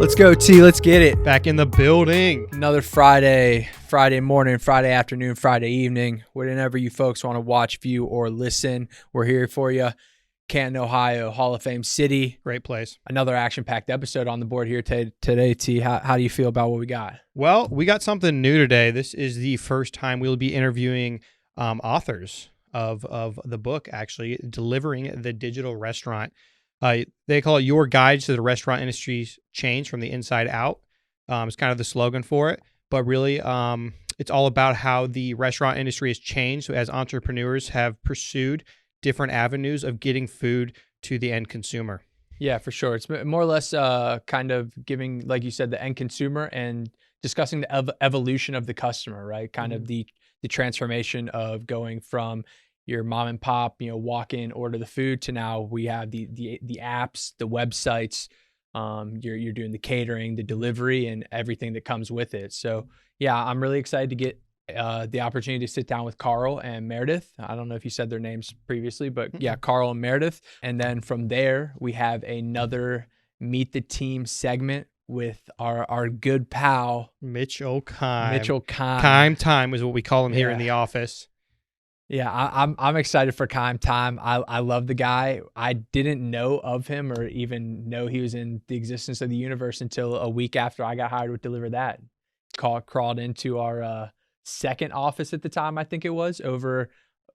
Let's go, T. Let's get it. Back in the building. Another Friday morning, Friday afternoon, Friday evening. Whenever you folks want to watch, view, or listen, we're here for you. Canton, Ohio, Hall of Fame City. Great place. Another action-packed episode on the board here today, T. How do you feel about what we got? Well, we got something new today. This is the first time we'll be interviewing authors of the book, actually, Delivering the Digital Restaurant. They call it Your Guide to the Restaurant Industry's Change from the Inside Out. It's kind of the slogan for it. But really, it's all about how the restaurant industry has changed. So as entrepreneurs have pursued different avenues of getting food to the end consumer. Yeah, for sure. It's more or less kind of giving, like you said, the end consumer and discussing the evolution of the customer, right? Kind of the transformation of going from your mom and pop, walk in, order the food, to now we have the apps, the websites, you're doing the catering, the delivery, and everything that comes with it. So yeah, I'm really excited to get the opportunity to sit down with Carl and Meredith. I don't know if you said their names previously, but yeah, Carl and Meredith. And then from there, we have another Meet the Team segment with our good pal, Mitch Keim. Keim time is what we call him here in the office. Yeah, I'm excited for Keim time. I love the guy. I didn't know of him or even know he was in the existence of the universe until a week after I got hired with DeliverThat. Crawled into our second office at the time, I think it was, over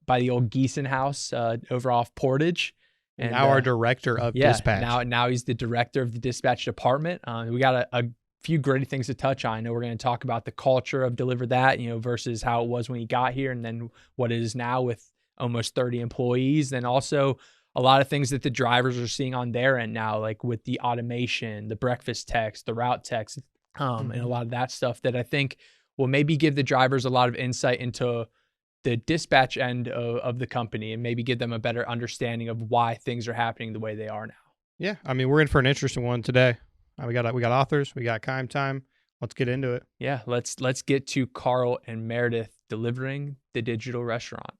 by the old Geeson house over off Portage. And now our director of dispatch. Now he's the director of the dispatch department. We got a few great things to touch on. I know we're going to talk about the culture of DeliverThat, versus how it was when he got here, and then what it is now with almost 30 employees. Then also a lot of things that the drivers are seeing on their end now, like with the automation, the breakfast text, the route text, and a lot of that stuff that I think will maybe give the drivers a lot of insight into the dispatch end of the company and maybe give them a better understanding of why things are happening the way they are now. Yeah, I mean, we're in for an interesting one today. We got authors, we got Keim time. Let's get into it. Yeah, let's get to Carl and Meredith delivering the digital restaurant.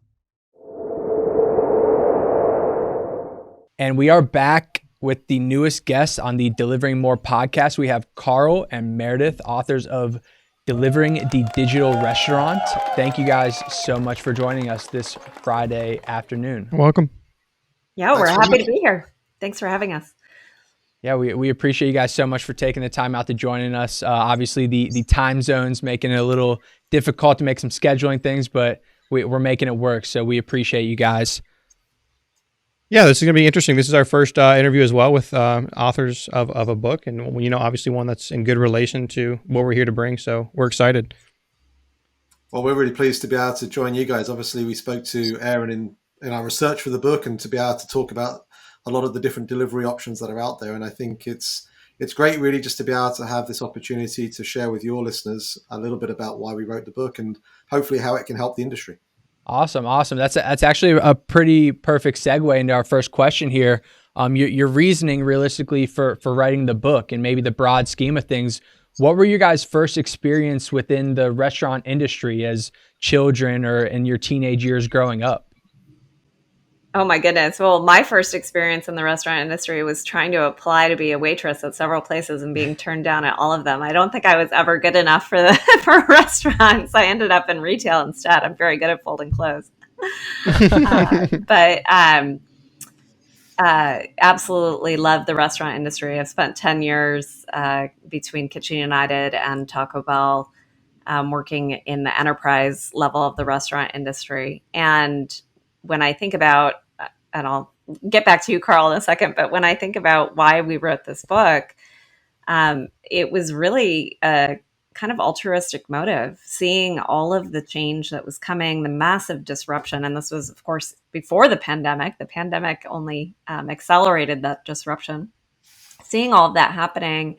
And we are back with the newest guest on the DeliveringMore podcast. We have Carl and Meredith, authors of Delivering the Digital Restaurant. Thank you guys so much for joining us this Friday afternoon. Welcome. Yeah, we're happy to be here. Thanks for having us. Yeah, we appreciate you guys so much for taking the time out to joining us. Obviously, the time zones making it a little difficult to make some scheduling things, but we're making it work. So we appreciate you guys. Yeah, this is going to be interesting. This is our first interview as well with authors of a book, and obviously one that's in good relation to what we're here to bring. So we're excited. Well, we're really pleased to be able to join you guys. Obviously, we spoke to Aaron in our research for the book, and to be able to talk about a lot of the different delivery options that are out there. And I think it's great, really, just to be able to have this opportunity to share with your listeners a little bit about why we wrote the book and hopefully how it can help the industry. Awesome. That's actually a pretty perfect segue into our first question here. Your reasoning realistically for writing the book and maybe the broad scheme of things. What were your guys' first experience within the restaurant industry as children or in your teenage years growing up? Oh my goodness. Well, my first experience in the restaurant industry was trying to apply to be a waitress at several places and being turned down at all of them. I don't think I was ever good enough for restaurants. I ended up in retail instead. I'm very good at folding clothes. But absolutely love the restaurant industry. I've spent 10 years between Kitchen United and Taco Bell working in the enterprise level of the restaurant industry. And when I think about, and I'll get back to you, Carl, in a second, but when I think about why we wrote this book, it was really a kind of altruistic motive, seeing all of the change that was coming, the massive disruption. And this was, of course, before the pandemic. The pandemic only accelerated that disruption. Seeing all of that happening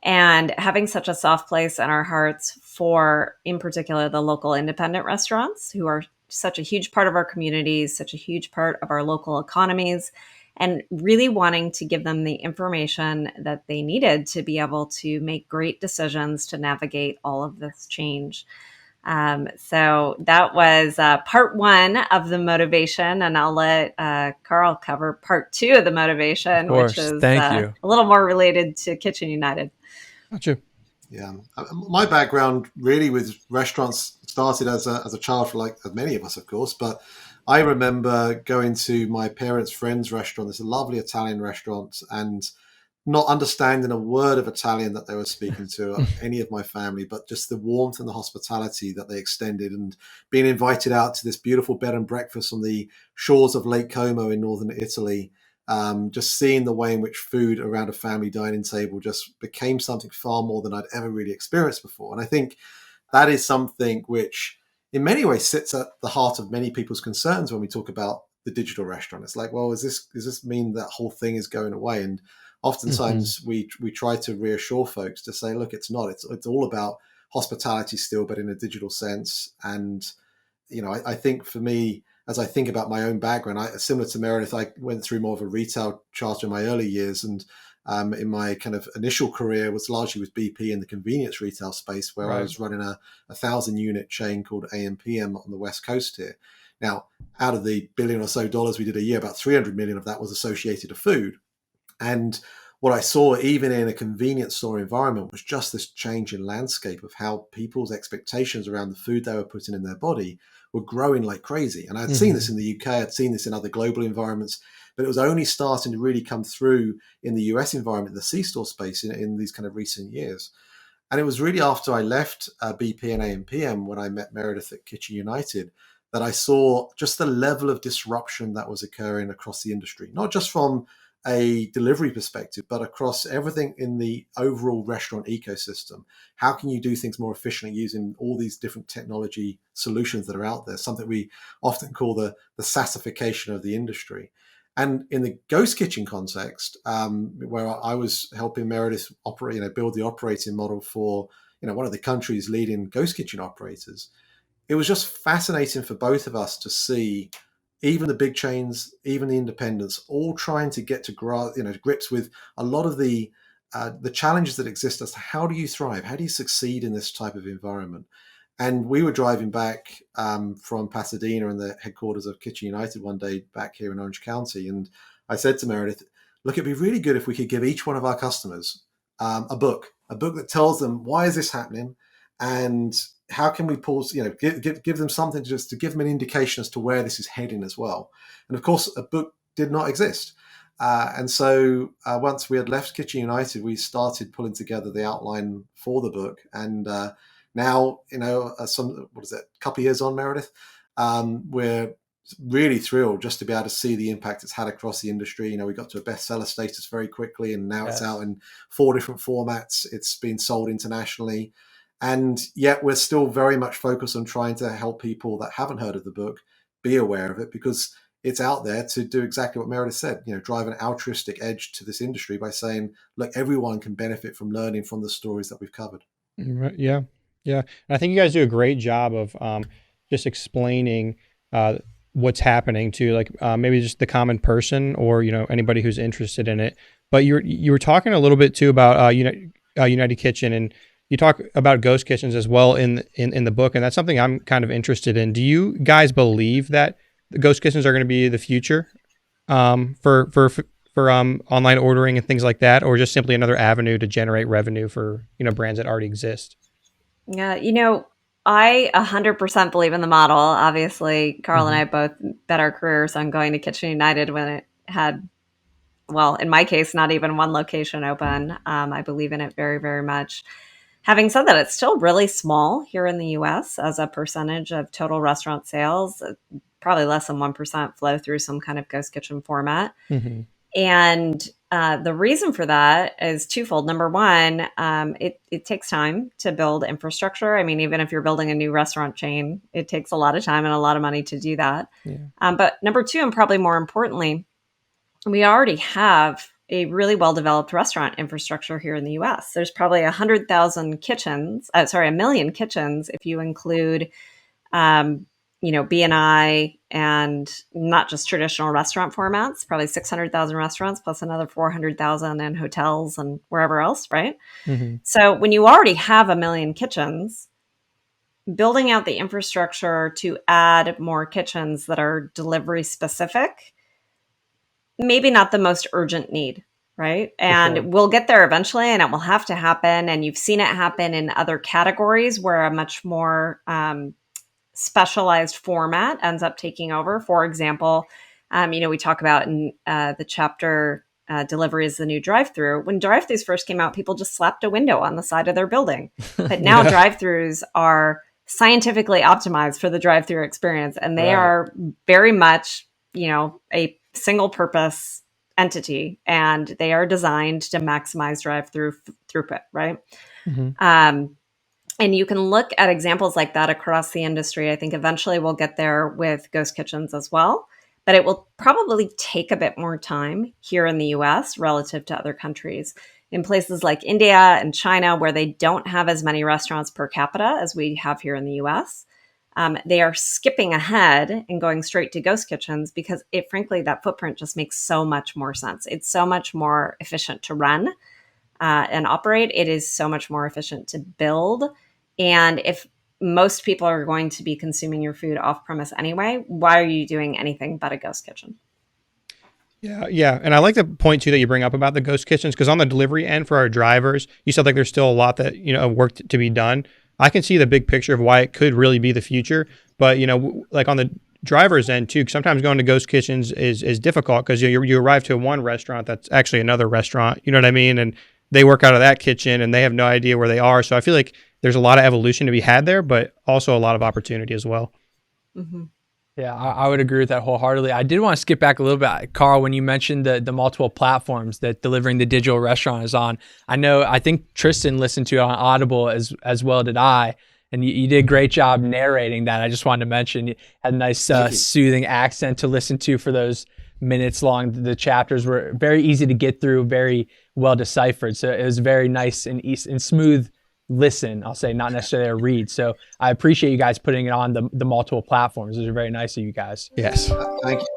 and having such a soft place in our hearts for, in particular, the local independent restaurants, who are such a huge part of our communities, such a huge part of our local economies, and really wanting to give them the information that they needed to be able to make great decisions to navigate all of this change. So that was part one of the motivation, and I'll let Carl cover part two of the motivation, of course. Which is Thank you. a little more related to Kitchen United. Gotcha. Yeah, my background really with restaurants started as a child, for like many of us, of course. But I remember going to my parents' friend's restaurant. It's a lovely Italian restaurant, and not understanding a word of Italian that they were speaking to any of my family, but just the warmth and the hospitality that they extended, and being invited out to this beautiful bed and breakfast on the shores of Lake Como in northern Italy. Just seeing the way in which food around a family dining table just became something far more than I'd ever really experienced before. And I think that is something which, in many ways, sits at the heart of many people's concerns when we talk about the digital restaurant. It's like, well, does this mean that whole thing is going away? And oftentimes we try to reassure folks to say, look, it's not. It's all about hospitality still, but in a digital sense. And I think for me, as I think about my own background, similar to Meredith, I went through more of a retail charter in my early years, and in my kind of initial career was largely with BP in the convenience retail space, where I was running a 1,000-unit chain called AM/PM on the West Coast here. Now, out of the $1 billion or so we did a year, about 300 million of that was associated to food. And what I saw, even in a convenience store environment, was just this change in landscape of how people's expectations around the food they were putting in their body were growing like crazy. And I'd seen this in the UK, I'd seen this in other global environments, but it was only starting to really come through in the US environment, the C-store space, in these kind of recent years. And it was really after I left BP and AM/PM, when I met Meredith at Kitchen United, that I saw just the level of disruption that was occurring across the industry, not just from a delivery perspective, but across everything in the overall restaurant ecosystem. How can you do things more efficiently using all these different technology solutions that are out there? Something we often call the SaaSification of the industry. And in the ghost kitchen context, where I was helping Meredith build the operating model for one of the country's leading ghost kitchen operators, it was just fascinating for both of us to see even the big chains, even the independents, all trying to get to grips with a lot of the challenges that exist as to how do you thrive, how do you succeed in this type of environment. And we were driving back from Pasadena and the headquarters of Kitchen United one day back here in Orange County, and I said to Meredith, look, it'd be really good if we could give each one of our customers a book that tells them why is this happening, and how can we pause, give them something to give them an indication as to where this is heading as well. And of course, a book did not exist. And so once we had left Kitchen United, we started pulling together the outline for the book. And now, a couple of years on, Meredith, we're really thrilled just to be able to see the impact it's had across the industry. We got to a bestseller status very quickly, and now It's out in 4 different formats. It's been sold internationally. And yet we're still very much focused on trying to help people that haven't heard of the book be aware of it, because it's out there to do exactly what Meredith said, drive an altruistic edge to this industry by saying, look, everyone can benefit from learning from the stories that we've covered. Right. Yeah. Yeah. And I think you guys do a great job of just explaining what's happening to maybe just the common person or, anybody who's interested in it. But you were talking a little bit too about United Kitchen, and you talk about ghost kitchens as well in the book, and that's something I'm kind of interested in. Do you guys believe that the ghost kitchens are going to be the future for online ordering and things like that, or just simply another avenue to generate revenue for brands that already exist? Yeah, I 100% believe in the model. Obviously, Carl and I both bet our careers on going to Kitchen United when it had, well, in my case, not even one location open. I believe in it very, very much. Having said that, it's still really small here in the US as a percentage of total restaurant sales. Probably less than 1% flow through some kind of ghost kitchen format. And the reason for that is twofold. Number one, it takes time to build infrastructure. I mean, even if you're building a new restaurant chain, it takes a lot of time and a lot of money to do that. Yeah. But number two, and probably more importantly, we already have a really well-developed restaurant infrastructure here in the US. There's probably 100,000 kitchens, a million kitchens if you include, B&I and not just traditional restaurant formats, probably 600,000 restaurants plus another 400,000 in hotels and wherever else, right? So when you already have a million kitchens, building out the infrastructure to add more kitchens that are delivery specific, maybe not the most urgent need, right? And sure. we'll get there eventually, and it will have to happen. And you've seen it happen in other categories where a much more specialized format ends up taking over. For example, we talk about in the chapter delivery is the new drive-through. When drive-throughs first came out, people just slapped a window on the side of their building. But now drive-throughs are scientifically optimized for the drive-through experience, and they are very much, a single purpose entity, and they are designed to maximize drive-through throughput, right? And you can look at examples like that across the industry. I think eventually we'll get there with ghost kitchens as well, but it will probably take a bit more time here in the US relative to other countries. In places like India and China, where they don't have as many restaurants per capita as we have here in the US, they are skipping ahead and going straight to ghost kitchens because frankly, that footprint just makes so much more sense. It's so much more efficient to run and operate. It is so much more efficient to build. And if most people are going to be consuming your food off premise anyway, why are you doing anything but a ghost kitchen? Yeah. And I like the point too that you bring up about the ghost kitchens, because on the delivery end for our drivers, you said like there's still a lot that, work to be done. I can see the big picture of why it could really be the future. But, like on the driver's end too, sometimes going to ghost kitchens is difficult because you arrive to one restaurant that's actually another restaurant, you know what I mean? And they work out of that kitchen and they have no idea where they are. So I feel like there's a lot of evolution to be had there, but also a lot of opportunity as well. Mm-hmm. Yeah, I would agree with that wholeheartedly. I did want to skip back a little bit, Carl, when you mentioned the multiple platforms that delivering the digital restaurant is on. I think Tristan listened to it on Audible as well did I, and you did a great job narrating that. I just wanted to mention you had a nice soothing accent to listen to for those minutes long. The chapters were very easy to get through, very well deciphered. So it was very nice and smooth listen, I'll say, not necessarily a read. So I appreciate you guys putting it on the multiple platforms. Those are very nice of you guys. Yes. Thank you.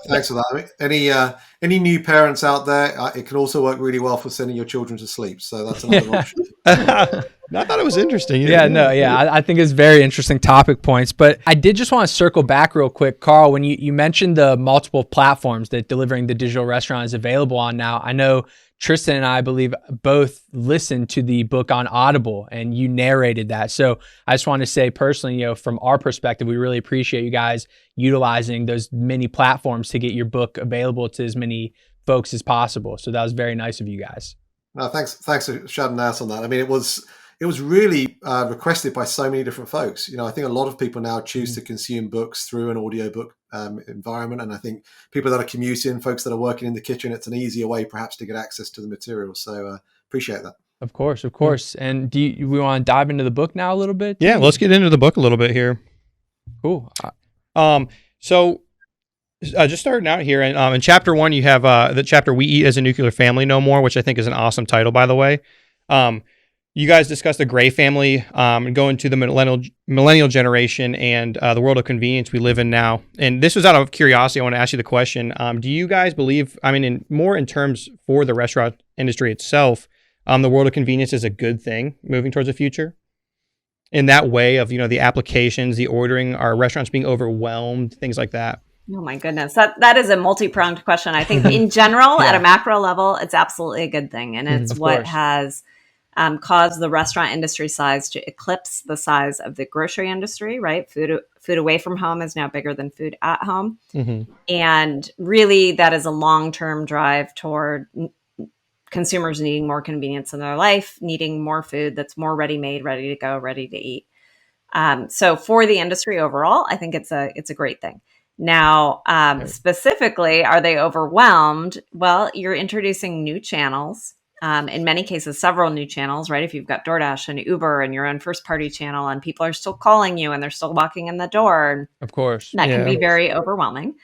Thanks for that. I mean, any new parents out there, it can also work really well for sending your children to sleep. So that's another option. I thought it was interesting. I think it's very interesting topic points. But I did just want to circle back real quick, Carl, when you mentioned the multiple platforms that delivering the digital restaurant is available on now. I know Tristan and I believe both listened to the book on Audible and you narrated that. So I just want to say personally, from our perspective, we really appreciate you guys utilizing those many platforms to get your book available to as many folks as possible. So that was very nice of you guys. No, thanks for shouting out on that. I mean, it was really requested by so many different folks. I think a lot of people now choose to consume books through an audiobook environment. And I think people that are commuting, folks that are working in the kitchen, it's an easier way perhaps to get access to the material. So appreciate that. Of course. And we want to dive into the book now a little bit? Yeah, let's get into the book a little bit here. Cool. So just starting out here, in chapter 1, you have the chapter "We Eat as a Nuclear Family No More," which I think is an awesome title, by the way. You guys discuss the Gray family and go into the millennial generation and the world of convenience we live in now. And this was out of curiosity. I want to ask you the question. Do you guys believe, in terms for the restaurant industry itself, the world of convenience is a good thing moving towards the future? In that way of, the applications, the ordering, are restaurants being overwhelmed, things like that? Oh my goodness. That is a multi-pronged question. I think in general, at a macro level, it's absolutely a good thing. And it's what has caused the restaurant industry size to eclipse the size of the grocery industry, right? Food away from home is now bigger than food at home. Mm-hmm. And really that is a long-term drive toward consumers needing more convenience in their life, needing more food that's more ready-made, ready to go, ready to eat. So for the industry overall, I think it's a great thing. Now, specifically, are they overwhelmed? Well, you're introducing new channels. In many cases, several new channels, right? If you've got DoorDash and Uber and your own first party channel and people are still calling you and they're still walking in the door. Of course. That can be very overwhelming.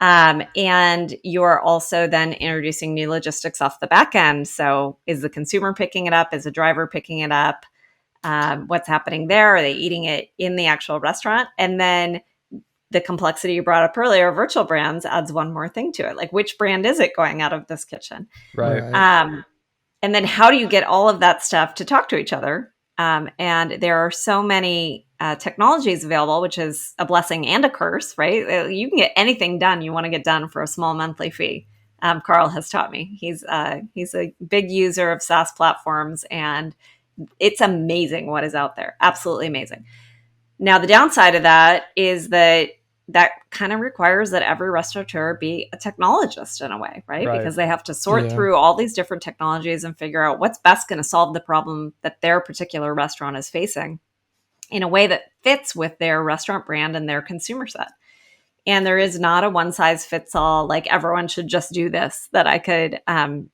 And you're also then introducing new logistics off the back end. So is the consumer picking it up? Is the driver picking it up? What's happening there? Are they eating it in the actual restaurant? And then the complexity you brought up earlier, virtual brands, adds one more thing to it. Like, which brand is it going out of this kitchen? Right. And then how do you get all of that stuff to talk to each other? And there are so many technologies available, which is a blessing and a curse, right? You can get anything done you want to get done for a small monthly fee. Carl has taught me. He's a big user of SaaS platforms, and it's amazing what is out there. Absolutely amazing. Now, the downside of that is that kind of requires that every restaurateur be a technologist in a way, right? Because they have to sort through all these different technologies and figure out what's best going to solve the problem that their particular restaurant is facing in a way that fits with their restaurant brand and their consumer set. And there is not a one size fits all, like everyone should just do this, that I could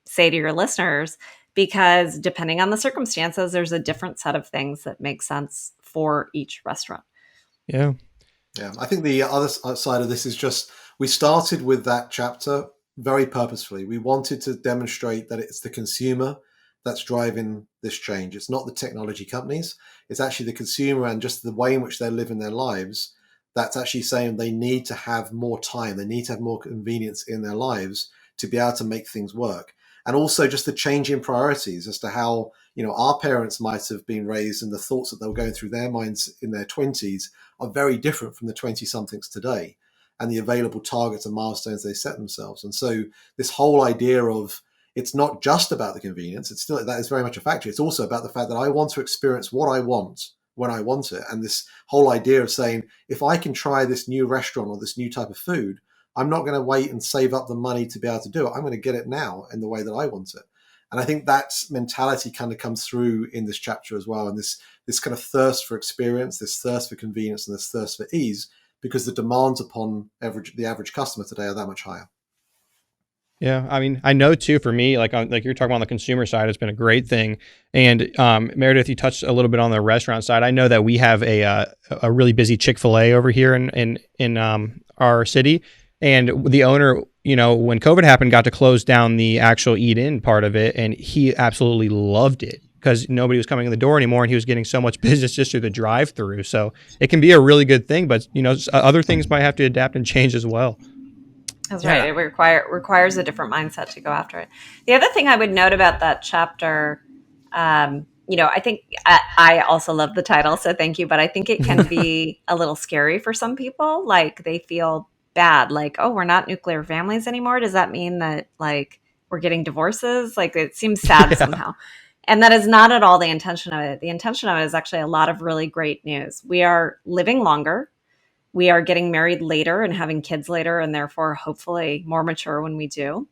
say to your listeners, because depending on the circumstances, there's a different set of things that make sense for each restaurant. Yeah. Yeah. I think the other side of this is just, we started with that chapter very purposefully. We wanted to demonstrate that it's the consumer that's driving this change. It's not the technology companies. It's actually the consumer and just the way in which they're living their lives that's actually saying they need to have more time. They need to have more convenience in their lives to be able to make things work. And also just the change in priorities as to how, our parents might have been raised, and the thoughts that they were going through their minds in their 20s are very different from the 20-somethings today, and the available targets and milestones they set themselves. And so this whole idea of, it's not just about the convenience. It's still, that is very much a factor. It's also about the fact that I want to experience what I want when I want it. And this whole idea of saying, if I can try this new restaurant or this new type of food, I'm not going to wait and save up the money to be able to do it. I'm going to get it now in the way that I want it. And I think that mentality kind of comes through in this chapter as well. And this kind of thirst for experience, this thirst for convenience, and this thirst for ease, because the demands upon the average customer today are that much higher. Yeah, I mean, I know too, for me, like you're talking about on the consumer side, it's been a great thing. And Meredith, you touched a little bit on the restaurant side. I know that we have a really busy Chick-fil-A over here in our city, and the owner, when COVID happened, got to close down the actual eat-in part of it, and he absolutely loved it because nobody was coming in the door anymore, and he was getting so much business just through the drive-through. So it can be a really good thing, but other things might have to adapt and change as well. That's right. It requires a different mindset to go after it. The other thing I would note about that chapter, I think I also love the title, so thank you. But I think it can be a little scary for some people. Like they feel bad, like, oh, we're not nuclear families anymore. Does that mean that like we're getting divorces? Like it seems sad somehow. And that is not at all the intention of it. The intention of it is actually a lot of really great news. We are living longer. We are getting married later and having kids later, and therefore hopefully more mature when we do.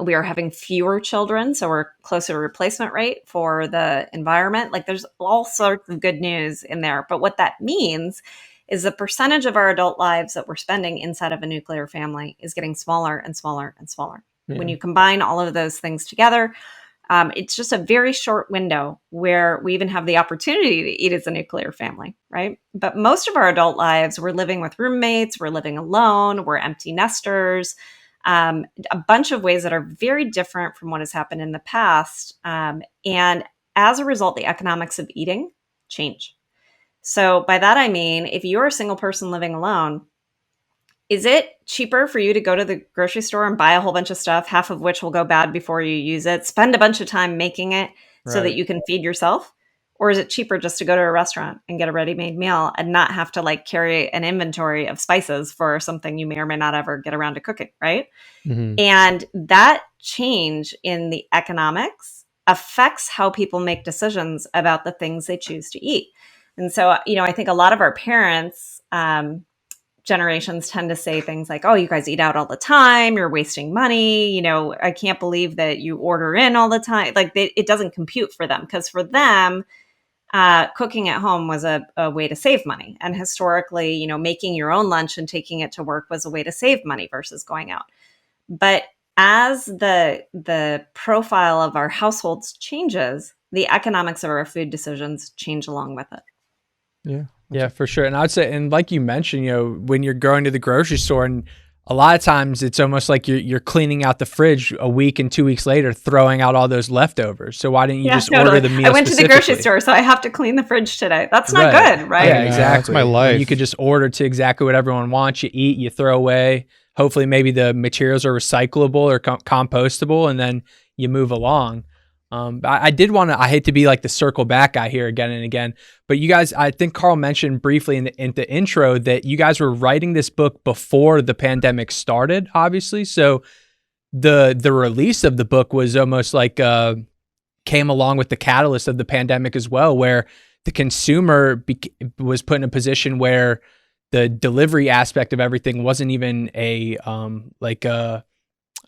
We are having fewer children, so we're closer to replacement rate for the environment. Like there's all sorts of good news in there. But what that means is the percentage of our adult lives that we're spending inside of a nuclear family is getting smaller and smaller and smaller. Yeah. When you combine all of those things together, it's just a very short window where we even have the opportunity to eat as a nuclear family, right? But most of our adult lives, we're living with roommates, we're living alone, we're empty nesters, a bunch of ways that are very different from what has happened in the past. And as a result, the economics of eating change. So by that, I mean, if you're a single person living alone, is it cheaper for you to go to the grocery store and buy a whole bunch of stuff, half of which will go bad before you use it, spend a bunch of time making it so that you can feed yourself? Or is it cheaper just to go to a restaurant and get a ready-made meal and not have to like carry an inventory of spices for something you may or may not ever get around to cooking, right? Mm-hmm. And that change in the economics affects how people make decisions about the things they choose to eat. And so, I think a lot of our parents, generations tend to say things like, oh, you guys eat out all the time. You're wasting money. I can't believe that you order in all the time. Like it doesn't compute for them because for them, cooking at home was a way to save money. And historically, making your own lunch and taking it to work was a way to save money versus going out. But as the profile of our households changes, the economics of our food decisions change along with it. Yeah. Yeah, for sure. And I'd say, and like you mentioned, when you're going to the grocery store, and a lot of times it's almost like you're cleaning out the fridge a week and 2 weeks later, throwing out all those leftovers. So why didn't you just order the meal? I went to the grocery store, so I have to clean the fridge today. That's not good, right? Yeah, exactly. That's my life. You could just order to exactly what everyone wants. You eat, you throw away. Hopefully maybe the materials are recyclable or compostable, and then you move along. I did want to, I hate to be like the circle back guy here again and again, but you guys, I think Carl mentioned briefly in the intro that you guys were writing this book before the pandemic started, obviously. So the release of the book was almost like came along with the catalyst of the pandemic as well, where the consumer was put in a position where the delivery aspect of everything wasn't even a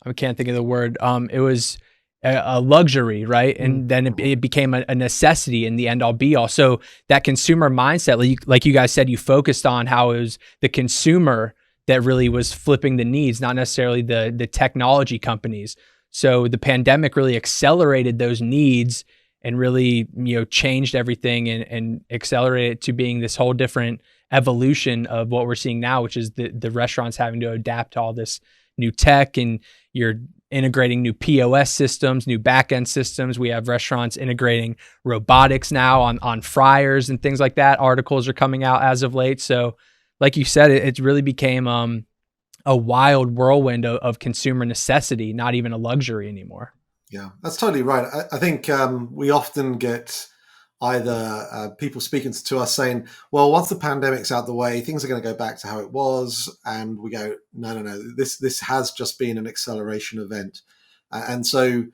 I can't think of the word. It was a luxury, right? And then it became a necessity in the end all be all. So that consumer mindset, like you guys said, you focused on how it was the consumer that really was flipping the needs, not necessarily the technology companies. So the pandemic really accelerated those needs and really, changed everything and accelerated it to being this whole different evolution of what we're seeing now, which is the restaurants having to adapt to all this new tech, and you're integrating new POS systems, new back-end systems. We have restaurants integrating robotics now on fryers and things like that. Articles are coming out as of late. So like you said, it really became a wild whirlwind of consumer necessity, not even a luxury anymore. Yeah, that's totally right. I think we often get either people speaking to us saying, well, once the pandemic's out the way, things are going to go back to how it was. And we go, no. This has just been an acceleration event. And so,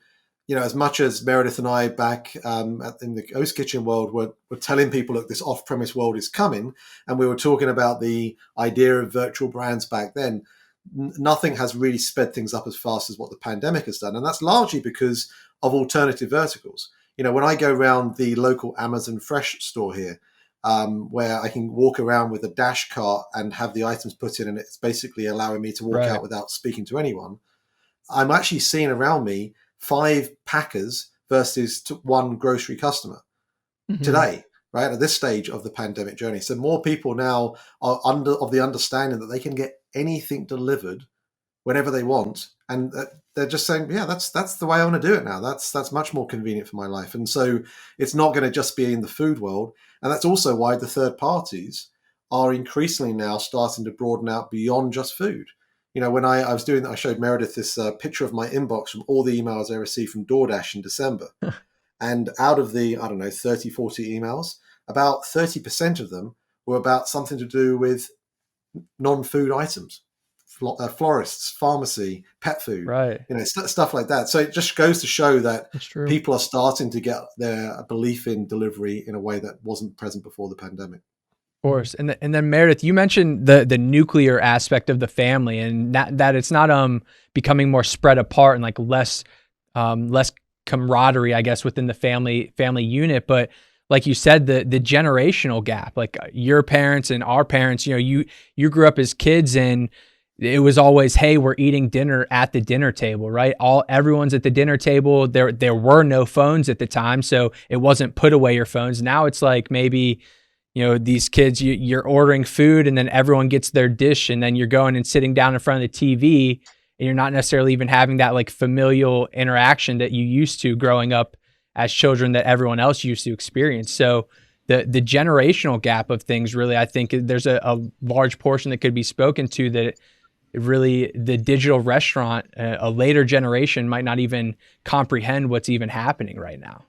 as much as Meredith and I back in the Ghost Kitchen world were telling people, look, this off-premise world is coming, and we were talking about the idea of virtual brands back then, nothing has really sped things up as fast as what the pandemic has done. And that's largely because of alternative verticals. When I go around the local Amazon Fresh store here, where I can walk around with a dash cart and have the items put in, and it's basically allowing me to walk out without speaking to anyone, I'm actually seeing around me 5 packers versus one grocery customer today, right, at this stage of the pandemic journey. So more people now are of the understanding that they can get anything delivered whenever they want, and they're just saying, yeah, that's the way I want to do it now. That's much more convenient for my life. And so it's not going to just be in the food world. And that's also why the third parties are increasingly now starting to broaden out beyond just food. When I was doing that, I showed Meredith this picture of my inbox from all the emails I received from DoorDash in December. And out of the, 30, 40 emails, about 30% of them were about something to do with non-food items. Florists, pharmacy, pet food, right? Stuff like that. So it just goes to show that people are starting to get their belief in delivery in a way that wasn't present before the pandemic. Of course. And then Meredith, you mentioned the nuclear aspect of the family, and that it's not becoming more spread apart and like less camaraderie, I guess, within the family unit. But like you said, the generational gap, like your parents and our parents, you grew up as kids, and it was always, hey, we're eating dinner at the dinner table, right? Everyone's at the dinner table. There were no phones at the time, so it wasn't put away your phones. Now it's like maybe, these kids, you're ordering food and then everyone gets their dish, and then you're going and sitting down in front of the TV, and you're not necessarily even having that like familial interaction that you used to growing up as children that everyone else used to experience. So the generational gap of things, really, I think there's a large portion that could be spoken to, that really the digital restaurant, a later generation might not even comprehend what's even happening right now.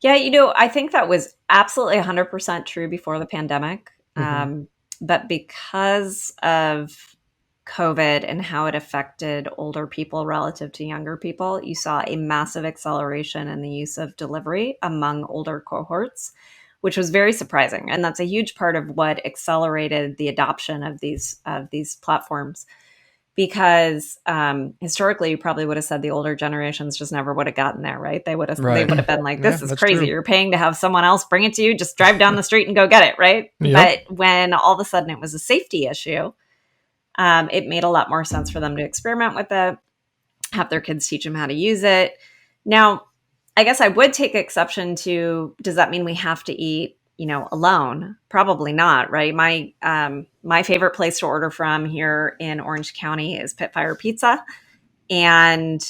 Yeah, I think that was absolutely 100% true before the pandemic. But because of COVID and how it affected older people relative to younger people, you saw a massive acceleration in the use of delivery among older cohorts, which was very surprising. And that's a huge part of what accelerated the adoption of these platforms. Because historically, you probably would have said the older generations just never would have gotten there, right? They would have been like, this is crazy. True. You're paying to have someone else bring it to you. Just drive down the street and go get it, right? Yep. But when all of a sudden it was a safety issue, it made a lot more sense for them to experiment with it, have their kids teach them how to use it. Now, I guess I would take exception to, does that mean we have to eat alone? Probably not, right? My favorite place to order from here in Orange County is Pitfire Pizza. And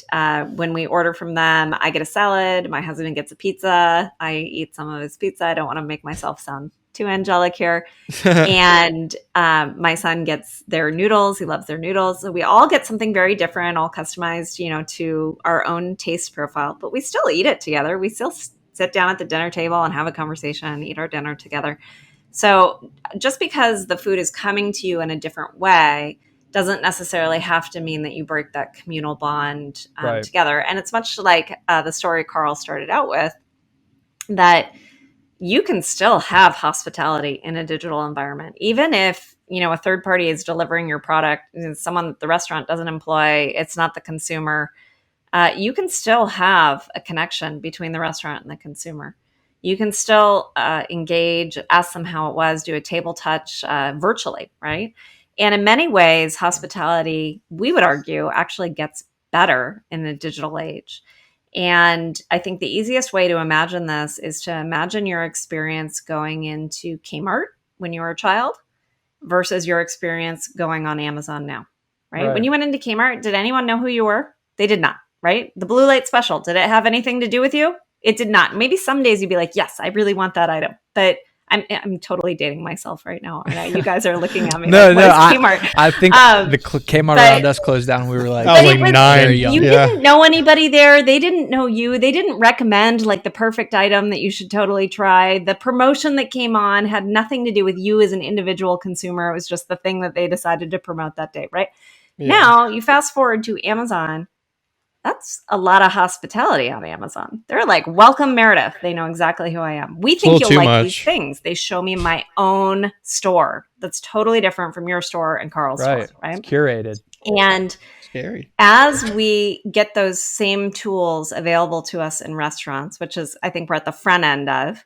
when we order from them, I get a salad. My husband gets a pizza. I eat some of his pizza. I don't want to make myself sound too angelic here. And my son gets their noodles. He loves their noodles. So we all get something very different, all customized, to our own taste profile, but we still eat it together. We still sit down at the dinner table and have a conversation and eat our dinner together. So just because the food is coming to you in a different way doesn't necessarily have to mean that you break that communal bond Right. together. And it's much like the story Carl started out with, that you can still have hospitality in a digital environment, even if a third party is delivering your product, someone that the restaurant doesn't employ, it's not the consumer. You can still have a connection between the restaurant and the consumer. You can still engage, ask them how it was, do a table touch virtually, right? And in many ways, hospitality, we would argue, actually gets better in the digital age. And I think the easiest way to imagine this is to imagine your experience going into Kmart when you were a child versus your experience going on Amazon now, right? When you went into Kmart, did anyone know who you were? They did not, right? The blue light special, did it have anything to do with you? It did not. Maybe some days you'd be like, yes, I really want that item. But I'm totally dating myself right now. Aren't I? You guys are looking at me like, what is Kmart? I think the Kmart around us closed down. We were like, I was like 9. You didn't know anybody there. They didn't know you. They didn't recommend like the perfect item that you should totally try. The promotion that came on had nothing to do with you as an individual consumer. It was just the thing that they decided to promote that day, right? Yeah. Now you fast forward to Amazon. That's a lot of hospitality on Amazon. They're like, welcome, Meredith. They know exactly who I am. We think you'll like these things. They show me my own store that's totally different from your store and Carl's store, right? It's curated. And scary. As we get those same tools available to us in restaurants, which is, I think we're at the front end of,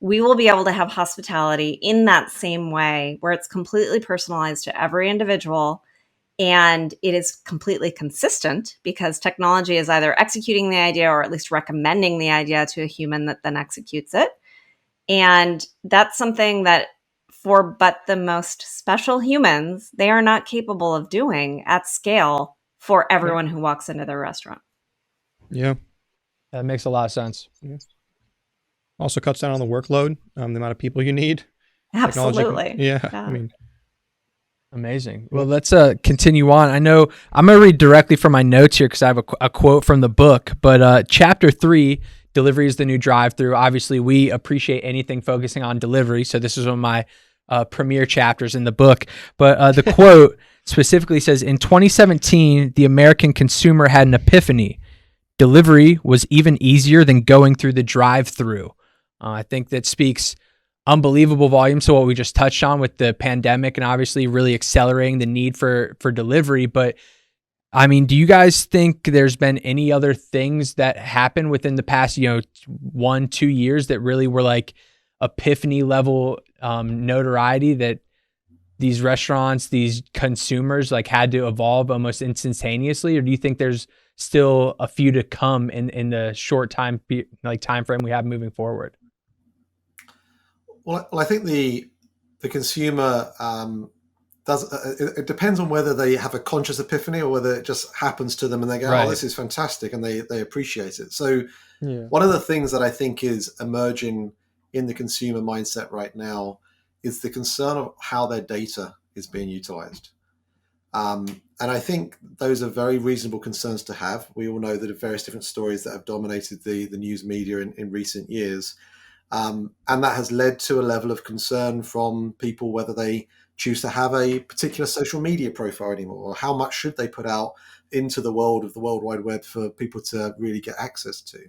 we will be able to have hospitality in that same way where it's completely personalized to every individual. And it is completely consistent because technology is either executing the idea or at least recommending the idea to a human that then executes it. And that's something that for but the most special humans, they are not capable of doing at scale for everyone who walks into their restaurant. Yeah. That makes a lot of sense. Yeah. Also cuts down on the workload, the amount of people you need. Absolutely. Yeah. I mean, amazing. Well, let's continue on. I know I'm going to read directly from my notes here because I have a quote from the book, but chapter 3, delivery is the new drive-through. Obviously, we appreciate anything focusing on delivery, so this is one of my premier chapters in the book. But the quote specifically says, in 2017, the American consumer had an epiphany. Delivery was even easier than going through the drive-through. I think that speaks unbelievable volume to what we just touched on with the pandemic and obviously really accelerating the need for delivery. But I mean, do you guys think there's been any other things that happened within the past, 1-2 years that really were like epiphany level notoriety that these restaurants, these consumers like had to evolve almost instantaneously? Or do you think there's still a few to come in the short time frame we have moving forward? Well, I think the consumer it depends on whether they have a conscious epiphany or whether it just happens to them and they go, oh, this is fantastic, and they appreciate it. So one of the things that I think is emerging in the consumer mindset right now is the concern of how their data is being utilized. And I think those are very reasonable concerns to have. We all know that there are various different stories that have dominated the news media in recent years. And that has led to a level of concern from people whether they choose to have a particular social media profile anymore, or how much should they put out into the world of the World Wide Web for people to really get access to.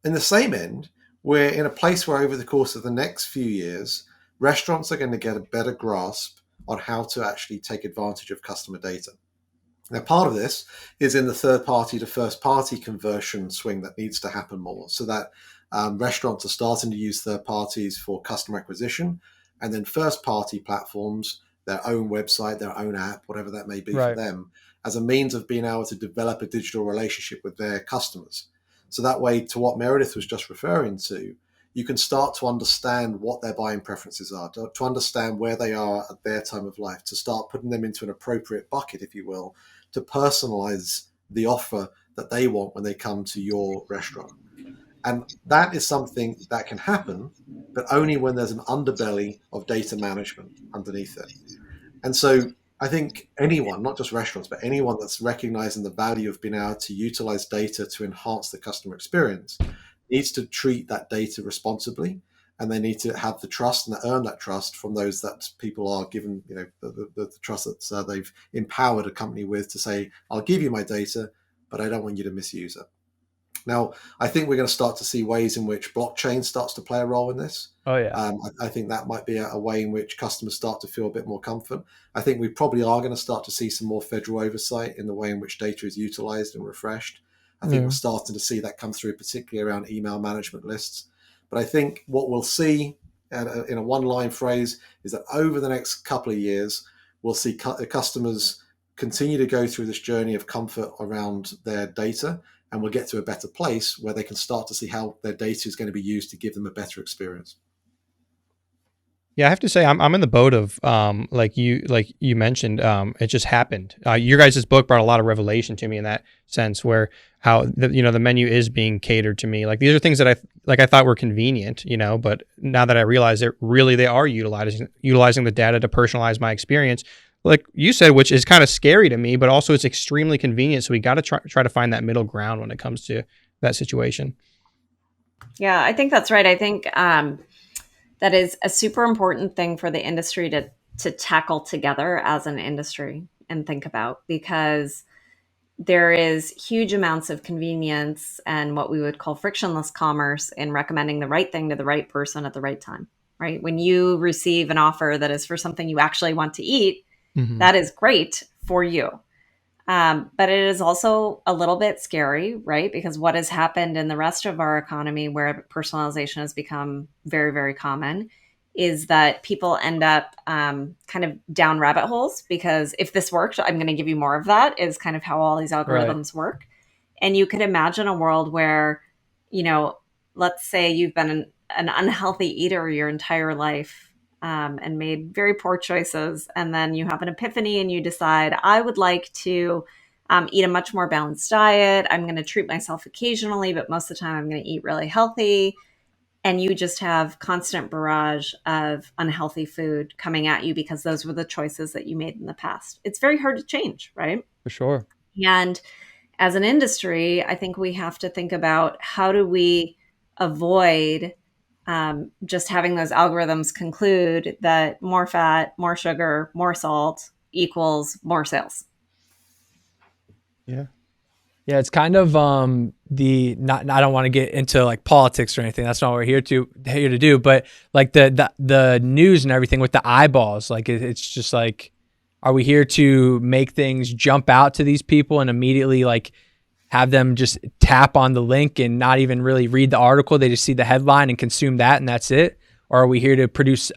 In the same end, we're in a place where over the course of the next few years, restaurants are going to get a better grasp on how to actually take advantage of customer data. Now, part of this is in the third party to first party conversion swing that needs to happen more, so that restaurants are starting to use third parties for customer acquisition, and then first party platforms, their own website, their own app, whatever that may be for them, as a means of being able to develop a digital relationship with their customers. So that way, to what Meredith was just referring to, you can start to understand what their buying preferences are, to understand where they are at their time of life, to start putting them into an appropriate bucket, if you will, to personalize the offer that they want when they come to your restaurant. And that is something that can happen, but only when there's an underbelly of data management underneath it. And so I think anyone, not just restaurants, but anyone that's recognizing the value of being able to utilize data to enhance the customer experience needs to treat that data responsibly and they need to have the trust and earn that trust from those that people are given, the trust that they've empowered a company with to say, I'll give you my data, but I don't want you to misuse it. Now, I think we're going to start to see ways in which blockchain starts to play a role in this. Oh, yeah. I think that might be a way in which customers start to feel a bit more comfort. I think we probably are going to start to see some more federal oversight in the way in which data is utilized and refreshed. I think we're starting to see that come through, particularly around email management lists. But I think what we'll see in a one-line phrase is that over the next couple of years, we'll see customers continue to go through this journey of comfort around their data, and we'll get to a better place where they can start to see how their data is going to be used to give them a better experience. Yeah, I have to say I'm in the boat of like you mentioned, it just happened. Your guys' book brought a lot of revelation to me in that sense, where how the menu is being catered to me. Like these are things that I thought were convenient, but now that I realize that really they are utilizing the data to personalize my experience, like you said, which is kind of scary to me, but also it's extremely convenient. So we got to try to find that middle ground when it comes to that situation. Yeah, I think that's right. I think that is a super important thing for the industry to tackle together as an industry and think about, because there is huge amounts of convenience and what we would call frictionless commerce in recommending the right thing to the right person at the right time, right? When you receive an offer that is for something you actually want to eat, that is great for you. But it is also a little bit scary, right? Because what has happened in the rest of our economy, where personalization has become very, very common, is that people end up kind of down rabbit holes, because if this worked, I'm going to give you more of that, is kind of how all these algorithms work. And you could imagine a world where, let's say you've been an unhealthy eater your entire life, and made very poor choices. And then you have an epiphany and you decide, I would like to eat a much more balanced diet. I'm going to treat myself occasionally, but most of the time I'm going to eat really healthy. And you just have constant barrage of unhealthy food coming at you because those were the choices that you made in the past. It's very hard to change, right? For sure. And as an industry, I think we have to think about, how do we avoid just having those algorithms conclude that more fat, more sugar, more salt equals more sales. Yeah. Yeah, it's kind of I don't want to get into like politics or anything. That's not what we're here to do. But like the news and everything with the eyeballs, like it's just like, are we here to make things jump out to these people and immediately like have them just tap on the link and not even really read the article? They just see the headline and consume that, and that's it? Or are we here to produce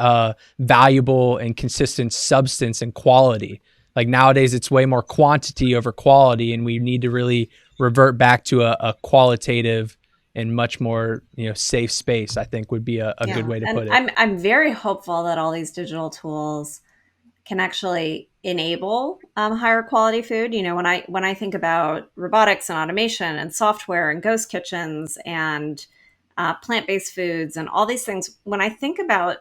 valuable and consistent substance and quality? Like nowadays, it's way more quantity over quality, and we need to really revert back to a qualitative and much more safe space, I think would be a good way to put it. I'm very hopeful that all these digital tools can actually enable higher quality food. When I think about robotics and automation and software and ghost kitchens and plant-based foods and all these things, when I think about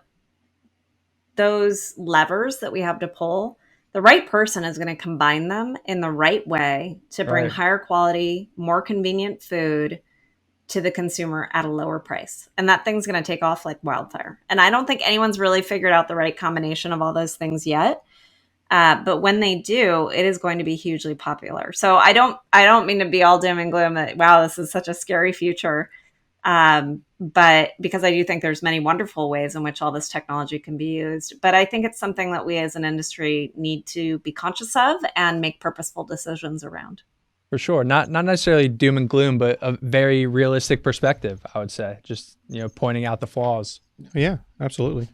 those levers that we have to pull, the right person is going to combine them in the right way to bring higher quality, more convenient food to the consumer at a lower price. And that thing's going to take off like wildfire. And I don't think anyone's really figured out the right combination of all those things yet. But when they do, it is going to be hugely popular. So I don't mean to be all doom and gloom that, wow, this is such a scary future. But because I do think there's many wonderful ways in which all this technology can be used. But I think it's something that we as an industry need to be conscious of and make purposeful decisions around. For sure. Not necessarily doom and gloom, but a very realistic perspective, I would say. Just, pointing out the flaws. Yeah, absolutely.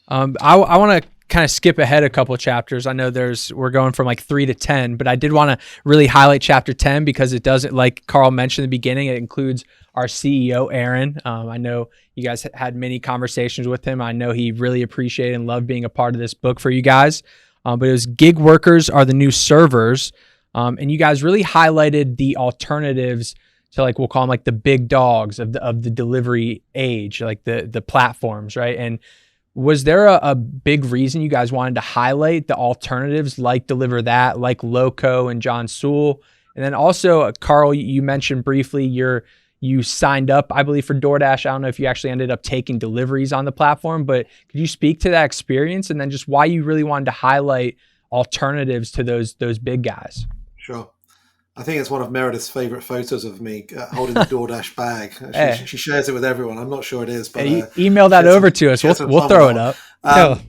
I want to kind of skip ahead a couple of chapters. I know we're going from like 3 to 10, but I did want to really highlight chapter 10 because it doesn't, like Carl mentioned in the beginning, it includes our CEO, Aaron. I know you guys had many conversations with him. I know he really appreciated and loved being a part of this book for you guys. But it was gig workers are the new servers. And you guys really highlighted the alternatives to, like, we'll call them like the big dogs of the delivery age, like the platforms, right? And was there a big reason you guys wanted to highlight the alternatives like DeliverThat, like Loco and John Sewell? And then also, Carl, you mentioned briefly you signed up, I believe, for DoorDash. I don't know if you actually ended up taking deliveries on the platform, but could you speak to that experience and then just why you really wanted to highlight alternatives to those big guys? Sure. I think it's one of Meredith's favorite photos of me holding the DoorDash bag. She shares it with everyone. I'm not sure it is, but email that over to us. We'll throw it up. Look,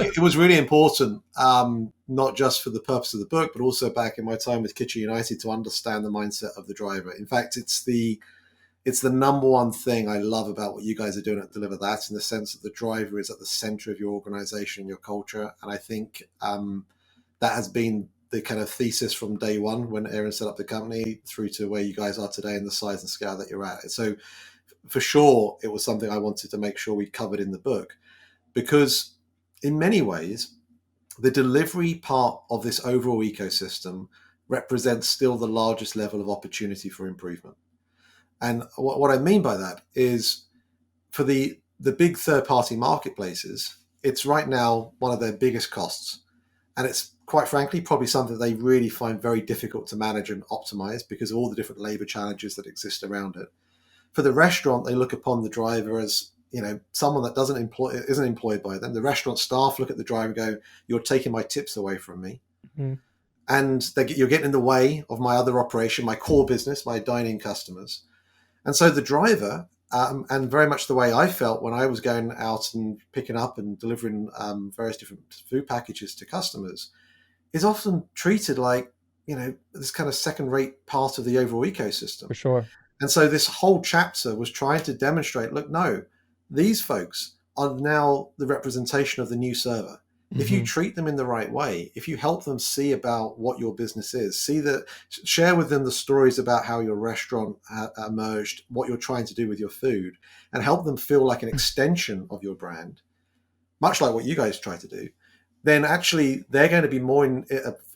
it was really important, not just for the purpose of the book, but also back in my time with Kitchen United to understand the mindset of the driver. In fact, it's the number one thing I love about what you guys are doing at DeliverThat, in the sense that the driver is at the center of your organization, your culture. And I think that has been the kind of thesis from day one when Aaron set up the company through to where you guys are today and the size and scale that you're at. So for sure, it was something I wanted to make sure we covered in the book, because in many ways, the delivery part of this overall ecosystem represents still the largest level of opportunity for improvement. And what I mean by that is, for the big third-party marketplaces, it's right now one of their biggest costs. And it's, quite frankly, probably something they really find very difficult to manage and optimize because of all the different labor challenges that exist around it. For the restaurant, they look upon the driver as, someone that isn't employed by them. The restaurant staff look at the driver and go, "You're taking my tips away from me." Mm-hmm. And you're getting in the way of my other operation, my core business, my dining customers. And so the driver, and very much the way I felt when I was going out and picking up and delivering various different food packages to customers, is often treated like, this kind of second-rate part of the overall ecosystem. For sure. And so this whole chapter was trying to demonstrate, look, no, these folks are now the representation of the new server. Mm-hmm. If you treat them in the right way, if you help them see about what your business is, share with them the stories about how your restaurant emerged, what you're trying to do with your food, and help them feel like an extension of your brand, much like what you guys try to do, then actually they're going to be more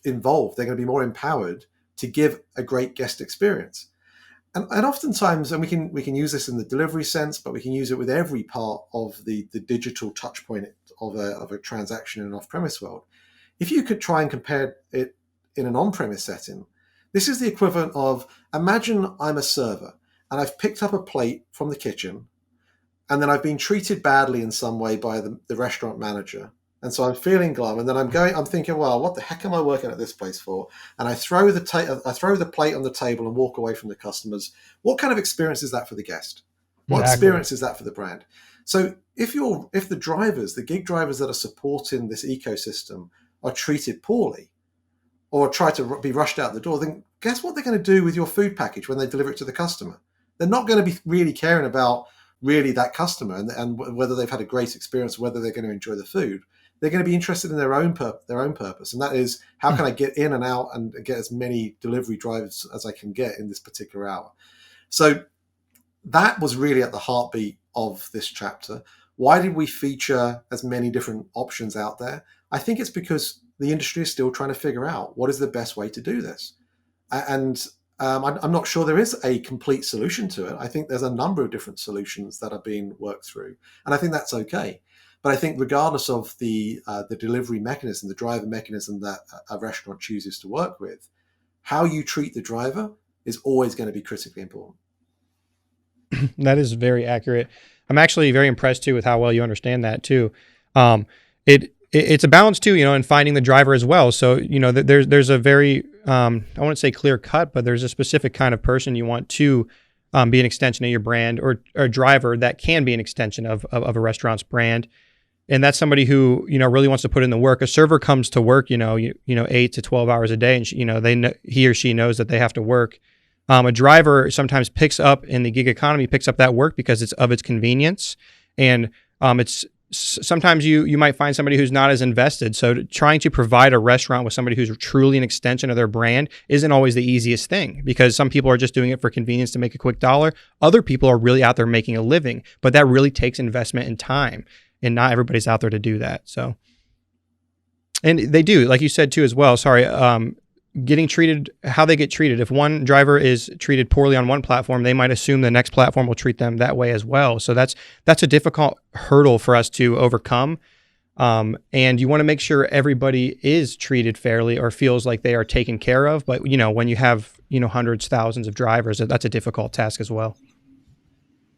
involved. They're going to be more empowered to give a great guest experience. And oftentimes, and we can use this in the delivery sense, but we can use it with every part of the digital touch point of a transaction in an off-premise world. If you could try and compare it in an on-premise setting, this is the equivalent of, imagine I'm a server and I've picked up a plate from the kitchen, and then I've been treated badly in some way by the restaurant manager. And so I'm feeling glum, and then I'm thinking, well, what the heck am I working at this place for? And I throw the plate on the table and walk away from the customers. What kind of experience is that for the guest? What experience is that for the brand? So if the gig drivers that are supporting this ecosystem are treated poorly or try to be rushed out the door, then guess what they're going to do with your food package when they deliver it to the customer? They're not going to be really caring about really that customer and whether they've had a great experience, whether they're going to enjoy the food. They're going to be interested in their own purpose, and that is, how can I get in and out and get as many delivery drivers as I can get in this particular hour? So that was really at the heartbeat of this chapter. Why did we feature as many different options out there? I think it's because the industry is still trying to figure out what is the best way to do this. And I'm not sure there is a complete solution to it. I think there's a number of different solutions that are being worked through, and I think that's okay. But I think regardless of the delivery mechanism, the driver mechanism that a restaurant chooses to work with, how you treat the driver is always going to be critically important. That is very accurate. I'm actually very impressed too with how well you understand that too. It's a balance too, in finding the driver as well. So, there's a very, I wouldn't say clear cut, but there's a specific kind of person you want to be an extension of your brand, or a driver that can be an extension of a restaurant's brand. And that's somebody who, really wants to put in the work. A server comes to work, 8 to 12 hours a day, and he or she knows that they have to work. A driver sometimes picks up, in the gig economy, picks up that work because it's of its convenience. And it's sometimes you might find somebody who's not as invested. So trying to provide a restaurant with somebody who's truly an extension of their brand isn't always the easiest thing, because some people are just doing it for convenience to make a quick dollar. Other people are really out there making a living, but that really takes investment and time. And not everybody's out there to do that. So, and they do, like you said too, as well. Sorry, getting treated, how they get treated. If one driver is treated poorly on one platform, they might assume the next platform will treat them that way as well. So that's a difficult hurdle for us to overcome. And you want to make sure everybody is treated fairly or feels like they are taken care of. But, when you have, hundreds, thousands of drivers, that's a difficult task as well.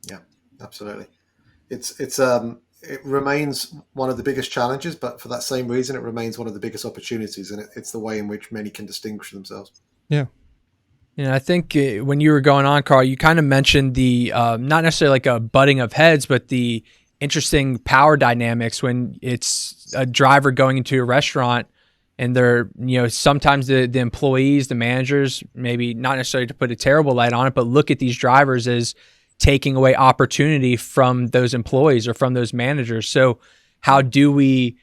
Yeah, absolutely. It remains one of the biggest challenges, but for that same reason, it remains one of the biggest opportunities, and it's the way in which many can distinguish themselves. Yeah. I think when you were going on, Carl, you kind of mentioned the not necessarily like a butting of heads, but the interesting power dynamics when it's a driver going into a restaurant and they're, sometimes the employees, the managers, maybe not necessarily to put a terrible light on it, but look at these drivers as taking away opportunity from those employees or from those managers. So how do we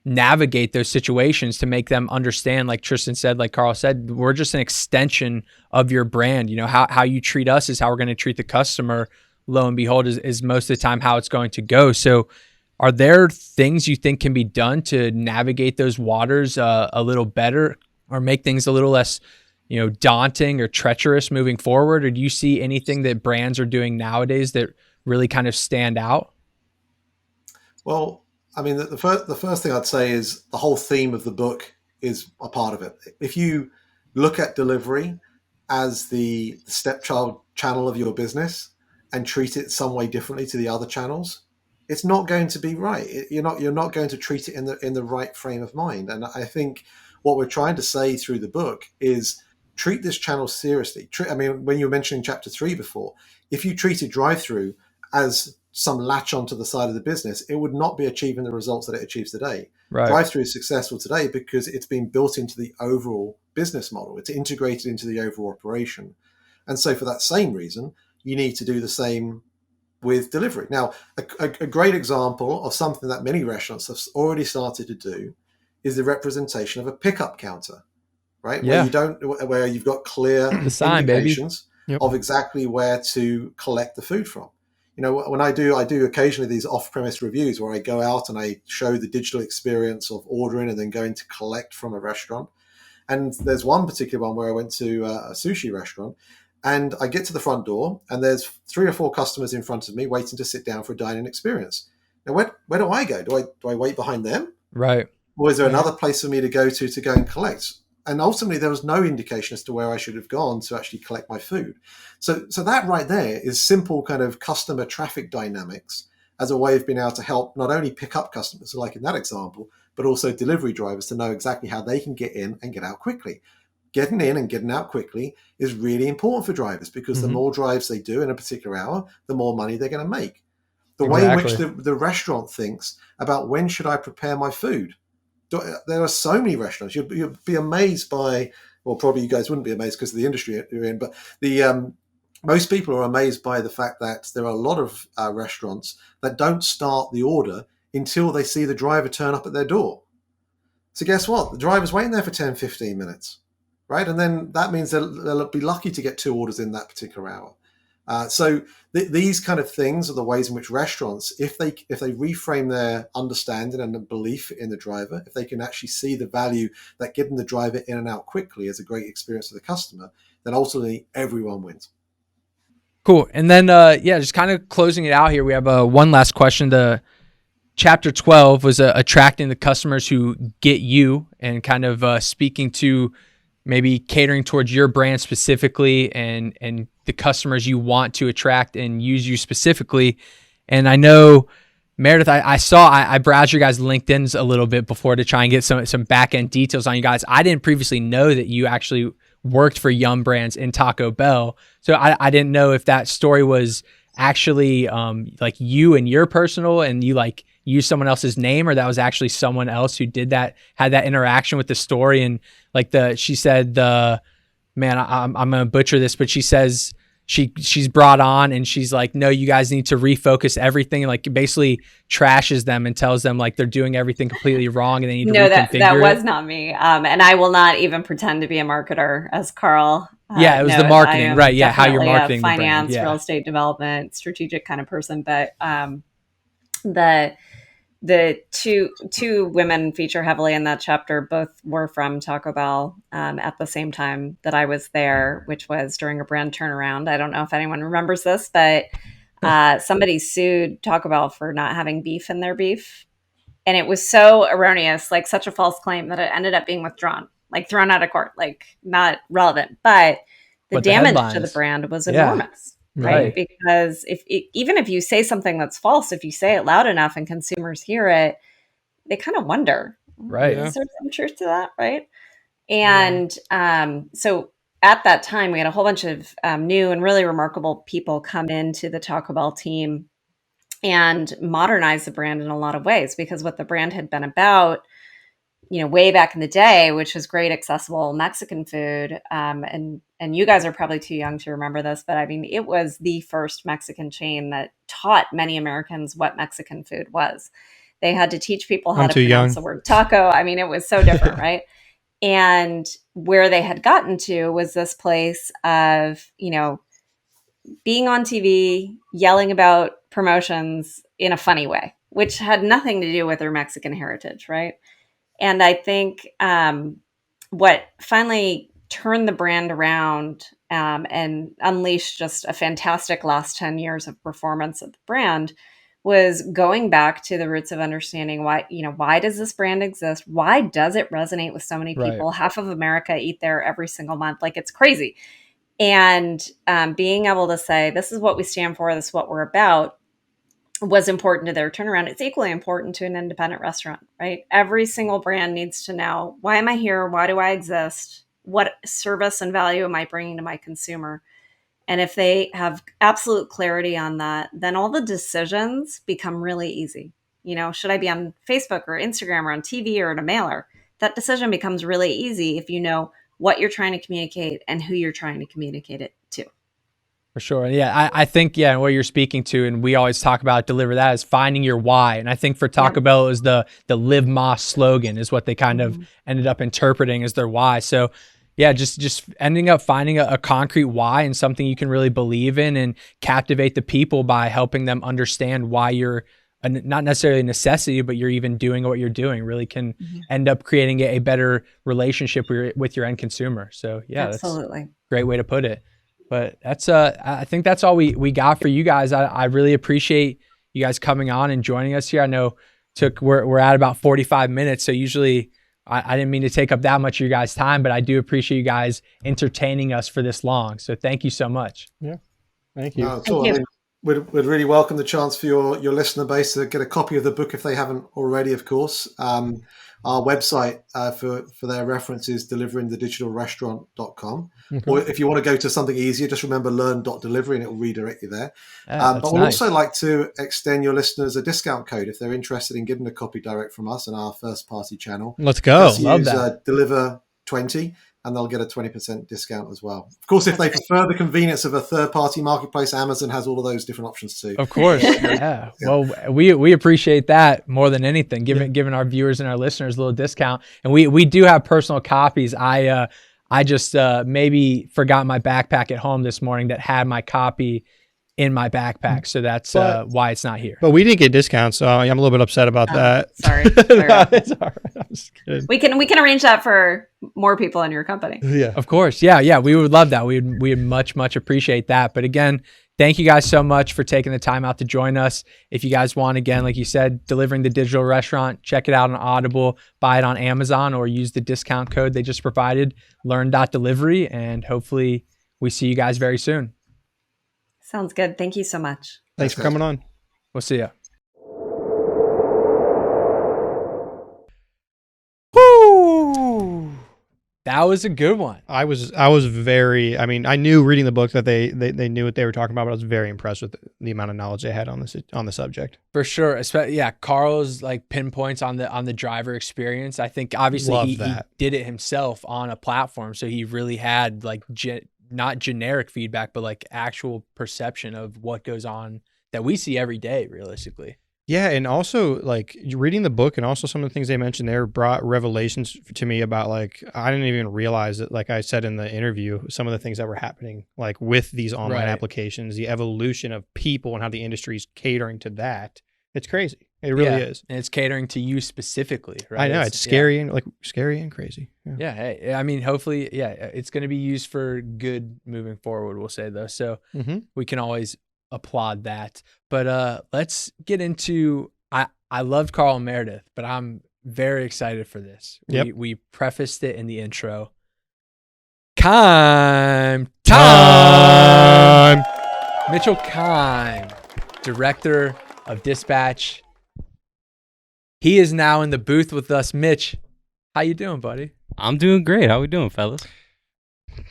navigate those situations to make them understand, like Tristan said, like Carl said, we're just an extension of your brand. How you treat us is how we're going to treat the customer. Lo and behold, is most of the time how it's going to go. So are there things you think can be done to navigate those waters a little better or make things a little less daunting or treacherous moving forward? Or do you see anything that brands are doing nowadays that really kind of stand out? Well, I mean, the first thing I'd say is the whole theme of the book is a part of it. If you look at delivery as the stepchild channel of your business and treat it some way differently to the other channels, it's not going to be right. You're not going to treat it in the right frame of mind. And I think what we're trying to say through the book is treat this channel seriously. I mean, when you were mentioning chapter 3 before, if you treated drive-through as some latch onto the side of the business, it would not be achieving the results that it achieves today. Right. Drive-through is successful today because it's been built into the overall business model. It's integrated into the overall operation. And so for that same reason, you need to do the same with delivery. Now, a great example of something that many restaurants have already started to do is the representation of a pickup counter, right? Yeah. Where you've got clear the sign, indications Yep. of exactly where to collect the food from. When I do occasionally these off-premise reviews where I go out and I show the digital experience of ordering and then going to collect from a restaurant. And there's one particular one where I went to a sushi restaurant and I get to the front door and there's 3 or 4 customers in front of me waiting to sit down for a dining experience. Now, where do I go? Do I wait behind them? Right. Or is there another place for me to go and collect? And ultimately, there was no indication as to where I should have gone to actually collect my food. So that right there is simple kind of customer traffic dynamics as a way of being able to help not only pick up customers, like in that example, but also delivery drivers to know exactly how they can get in and get out quickly. Getting in and getting out quickly is really important for drivers because the more drives they do in a particular hour, the more money they're going to make. The way in which the restaurant thinks about when should I prepare my food. There are so many restaurants. You'd be amazed by, well, probably you guys wouldn't be amazed because of the industry you're in, but most people are amazed by the fact that there are a lot of restaurants that don't start the order until they see the driver turn up at their door. So guess what? The driver's waiting there for 10, 15 minutes, right? And then that means they'll be lucky to get 2 orders in that particular hour. So these kind of things are the ways in which restaurants, if they reframe their understanding and the belief in the driver, if they can actually see the value that getting the driver in and out quickly is a great experience for the customer, then ultimately everyone wins. Cool. And then, just kind of closing it out here, we have one last question. The chapter 12 was attracting the customers who get you and kind of speaking to maybe catering towards your brand specifically and the customers you want to attract and use you specifically. And I know, Meredith, I browsed your guys' LinkedIn's a little bit before to try and get some back-end details on you guys. I didn't previously know that you actually worked for Yum Brands in Taco Bell. So I didn't know if that story was actually like you and your personal and you like use someone else's name, or that was actually someone else who did that, had that interaction with the story. And like she said, I'm going to butcher this, but she says she's brought on and she's like, no, you guys need to refocus everything. And like basically trashes them and tells them like they're doing everything completely wrong and they need to reconfigure that was it. not me. And I will not even pretend to be a marketer, as Carl. It was the marketing, right? Yeah, how you're marketing a finance, the brand. real estate development, strategic kind of person. But the two women feature heavily in that chapter. Both were from Taco Bell at the same time that I was there, which was during a brand turnaround. I don't know if anyone remembers this, but somebody sued Taco Bell for not having beef in their beef. And it was so erroneous, like such a false claim, that it ended up being withdrawn, like thrown out of court, like not relevant. But the But the damage to the headlines. brand was Yeah. enormous, right? Because even if you say something that's false, if you say it loud enough and consumers hear it, they kind of wonder, Right. is there some truth to that, right? And so at that time, we had a whole bunch of new and really remarkable people come into the Taco Bell team and modernize the brand in a lot of ways, because what the brand had been about, way back in the day, which was great, accessible Mexican food. And you guys are probably too young to remember this, but I mean, it was the first Mexican chain that taught many Americans what Mexican food was. They had to teach people how to pronounce the word taco. I mean, it was so different, right? And where they had gotten to was this place of, being on TV, yelling about promotions in a funny way, which had nothing to do with their Mexican heritage, right? And I think what finally turned the brand around and unleashed just a fantastic last 10 years of performance of the brand was going back to the roots of understanding why does this brand exist? Why does it resonate with so many people? Right. Half of America eat there every single month. Like, it's crazy. And being able to say, this is what we stand for, this is what we're about, was important to their turnaround. It's equally important to an independent restaurant, right? Every single brand needs to know, why am I here? Why do I exist? What service and value am I bringing to my consumer? And if they have absolute clarity on that, then all the decisions become really easy. Should I be on Facebook or Instagram or on TV or in a mailer? That decision becomes really easy if you know what you're trying to communicate and who you're trying to communicate it to. For sure. Yeah, I think, and what you're speaking to, and we always talk about DeliverThat, is finding your why. And I think for Taco Bell, is the Live Más slogan is what they kind of ended up interpreting as their why. So yeah, just ending up finding a concrete why and something you can really believe in and captivate the people by helping them understand why you're not necessarily a necessity, but you're even doing what you're doing really can end up creating a better relationship with your end consumer. So yeah, absolutely. That's a great way to put it. But that's I think that's all we got for you guys. I really appreciate you guys coming on and joining us here. I know we're at about 45 minutes, so usually I didn't mean to take up that much of your guys' time, but I do appreciate you guys entertaining us for this long. So thank you so much. Yeah, thank you. Thank you. I mean, we'd really welcome the chance for your listener base to get a copy of the book if they haven't already, of course. Our website for their reference is DeliveringTheDigitalRestaurant.com. Or if you want to go to something easier, just remember learn.delivery and it will redirect you there. But we'd also like to extend your listeners a discount code if they're interested in getting a copy direct from us on our first party channel. Let's go. Just use Deliver20 and they'll get a 20% discount as well. Of course, if they prefer the convenience of a third-party marketplace, Amazon has all of those different options too. Of course, yeah. Well, we appreciate that more than anything, giving our viewers and our listeners a little discount. And we do have personal copies. I just maybe forgot my backpack at home this morning that had my copy in my backpack, so that's why it's not here. But we didn't get discounts, so I'm a little bit upset about that. Sorry. No, it's all right. I'm just kidding. We can arrange that for more people in your company. Yeah, of course. Yeah. We would love that. We'd much appreciate that. But again, thank you guys so much for taking the time out to join us. If you guys want, again, like you said, Delivering the Digital Restaurant, check it out on Audible, buy it on Amazon, or use the discount code they just provided, learn.delivery, and hopefully we see you guys very soon. Sounds good. Thank you so much. Thanks for coming on. We'll see ya. Woo! That was a good one. I was very, I knew reading the book that they knew what they were talking about, but I was very impressed with the amount of knowledge they had on the subject. For sure. Yeah, Carl's like pinpoints on the driver experience. I think obviously he did it himself on a platform, so he really had like not generic feedback, but like actual perception of what goes on that we see every day, realistically. Yeah, and also like reading the book and also some of the things they mentioned there brought revelations to me about like I didn't even realize that, like I said in the interview, some of the things that were happening like with these online applications, the evolution of people and how the industry is catering to that. It's crazy. It really is. And it's catering to you specifically, right? I know. It's scary and scary and crazy. Yeah. Hey, I mean, hopefully, it's going to be used for good moving forward, we'll say though. So we can always applaud that. But let's get into, I loved Carl and Meredith, but I'm very excited for this. Yep. We prefaced it in the intro. Time. Mitchell Keim, director of dispatch. He is now in the booth with us. Mitch, how you doing, buddy? I'm doing great. How we doing, fellas?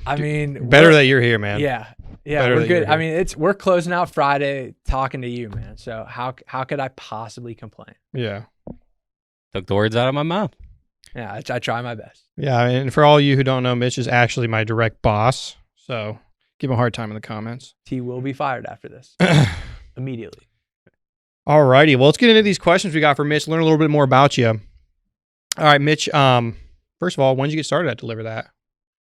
I mean, Better that you're here, man. Yeah, Better we're that good. you're I here. mean, we're closing out Friday talking to you, man. So how could I possibly complain? Yeah. Took the words out of my mouth. Yeah, I try my best. Yeah, and for all you who don't know, Mitch is actually my direct boss, so give him a hard time in the comments. T will be fired after this immediately. All righty, well, let's get into these questions we got for Mitch, learn a little bit more about you. All right, Mitch, first of all, when did you get started at DeliverThat?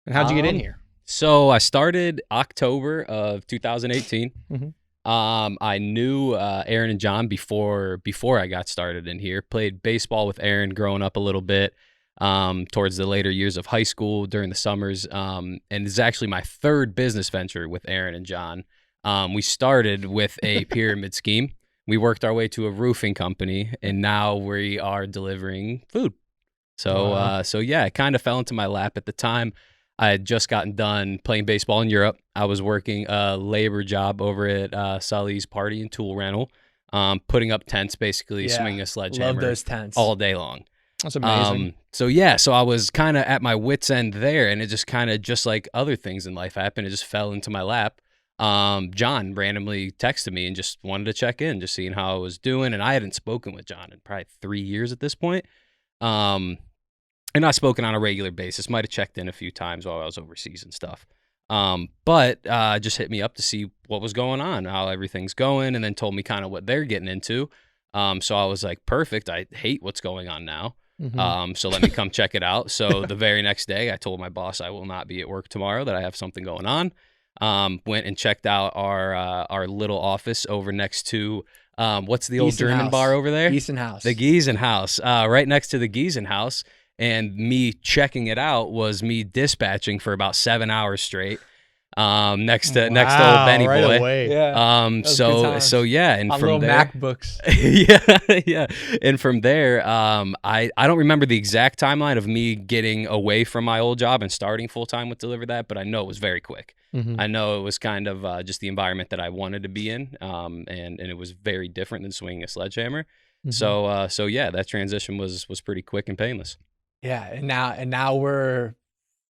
And how'd you get in here? So I started October of 2018. Mhm. I knew Aaron and John before I got started in here. Played baseball with Aaron growing up a little bit towards the later years of high school during the summers. And it's actually my third business venture with Aaron and John. We started with a pyramid scheme. We worked our way to a roofing company, and now we are delivering food. So, Wow. so yeah, it kind of fell into my lap at the time. I had just gotten done playing baseball in Europe. I was working a labor job over at Sully's Party and Tool Rental, putting up tents, basically Yeah, swinging a sledgehammer Love those tents. all day long. That's amazing. So I was kind of at my wit's end there, and it just kind of, just like other things in life happen, it just fell into my lap. John randomly texted me and just wanted to check in, just seeing how I was doing. And I hadn't spoken with John in probably 3 years at this point. And not spoken on a regular basis. Might have checked in a few times while I was overseas and stuff. But just hit me up to see what was going on, how everything's going, and then told me kind of what they're getting into. So I was like, perfect. I hate what's going on now. Mhm. So let me come check it out. So the very next day, I told my boss I will not be at work tomorrow, that I have something going on. Went and checked out our little office over next to what's the old Gießen German House. bar over there? Gießen House. The Gießen House, right next to the Gießen House. And me checking it out was me dispatching for about 7 hours straight. Next to old Benny right boy. away. Yeah. was good times. So yeah, and On from little there, MacBooks. yeah. And from there, I don't remember the exact timeline of me getting away from my old job and starting full time with DeliverThat, but I know it was very quick. Mhm. I know it was kind of just the environment that I wanted to be in, and it was very different than swinging a sledgehammer. Mhm. So yeah, that transition was pretty quick and painless. Yeah, and now we're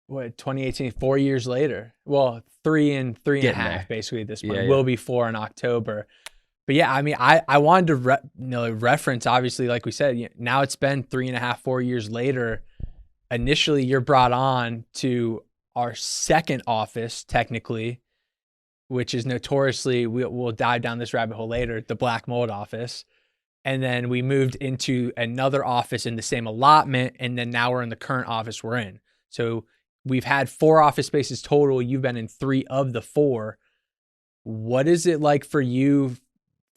2018, 4 years later. Well, three and a Getting half there. basically at this point. Yeah, Will be 4 in October. But yeah, I mean, I wanted to reference, obviously, like we said, now it's been 3.5, 4 years later. Initially, you're brought on to our second office, technically, which is notoriously, we'll dive down this rabbit hole later, the Black Mold office. And then we moved into another office in the same allotment. And then now we're in the current office we're in. So we've had 4 office spaces total. You've been in 3 of the 4. What is it like for you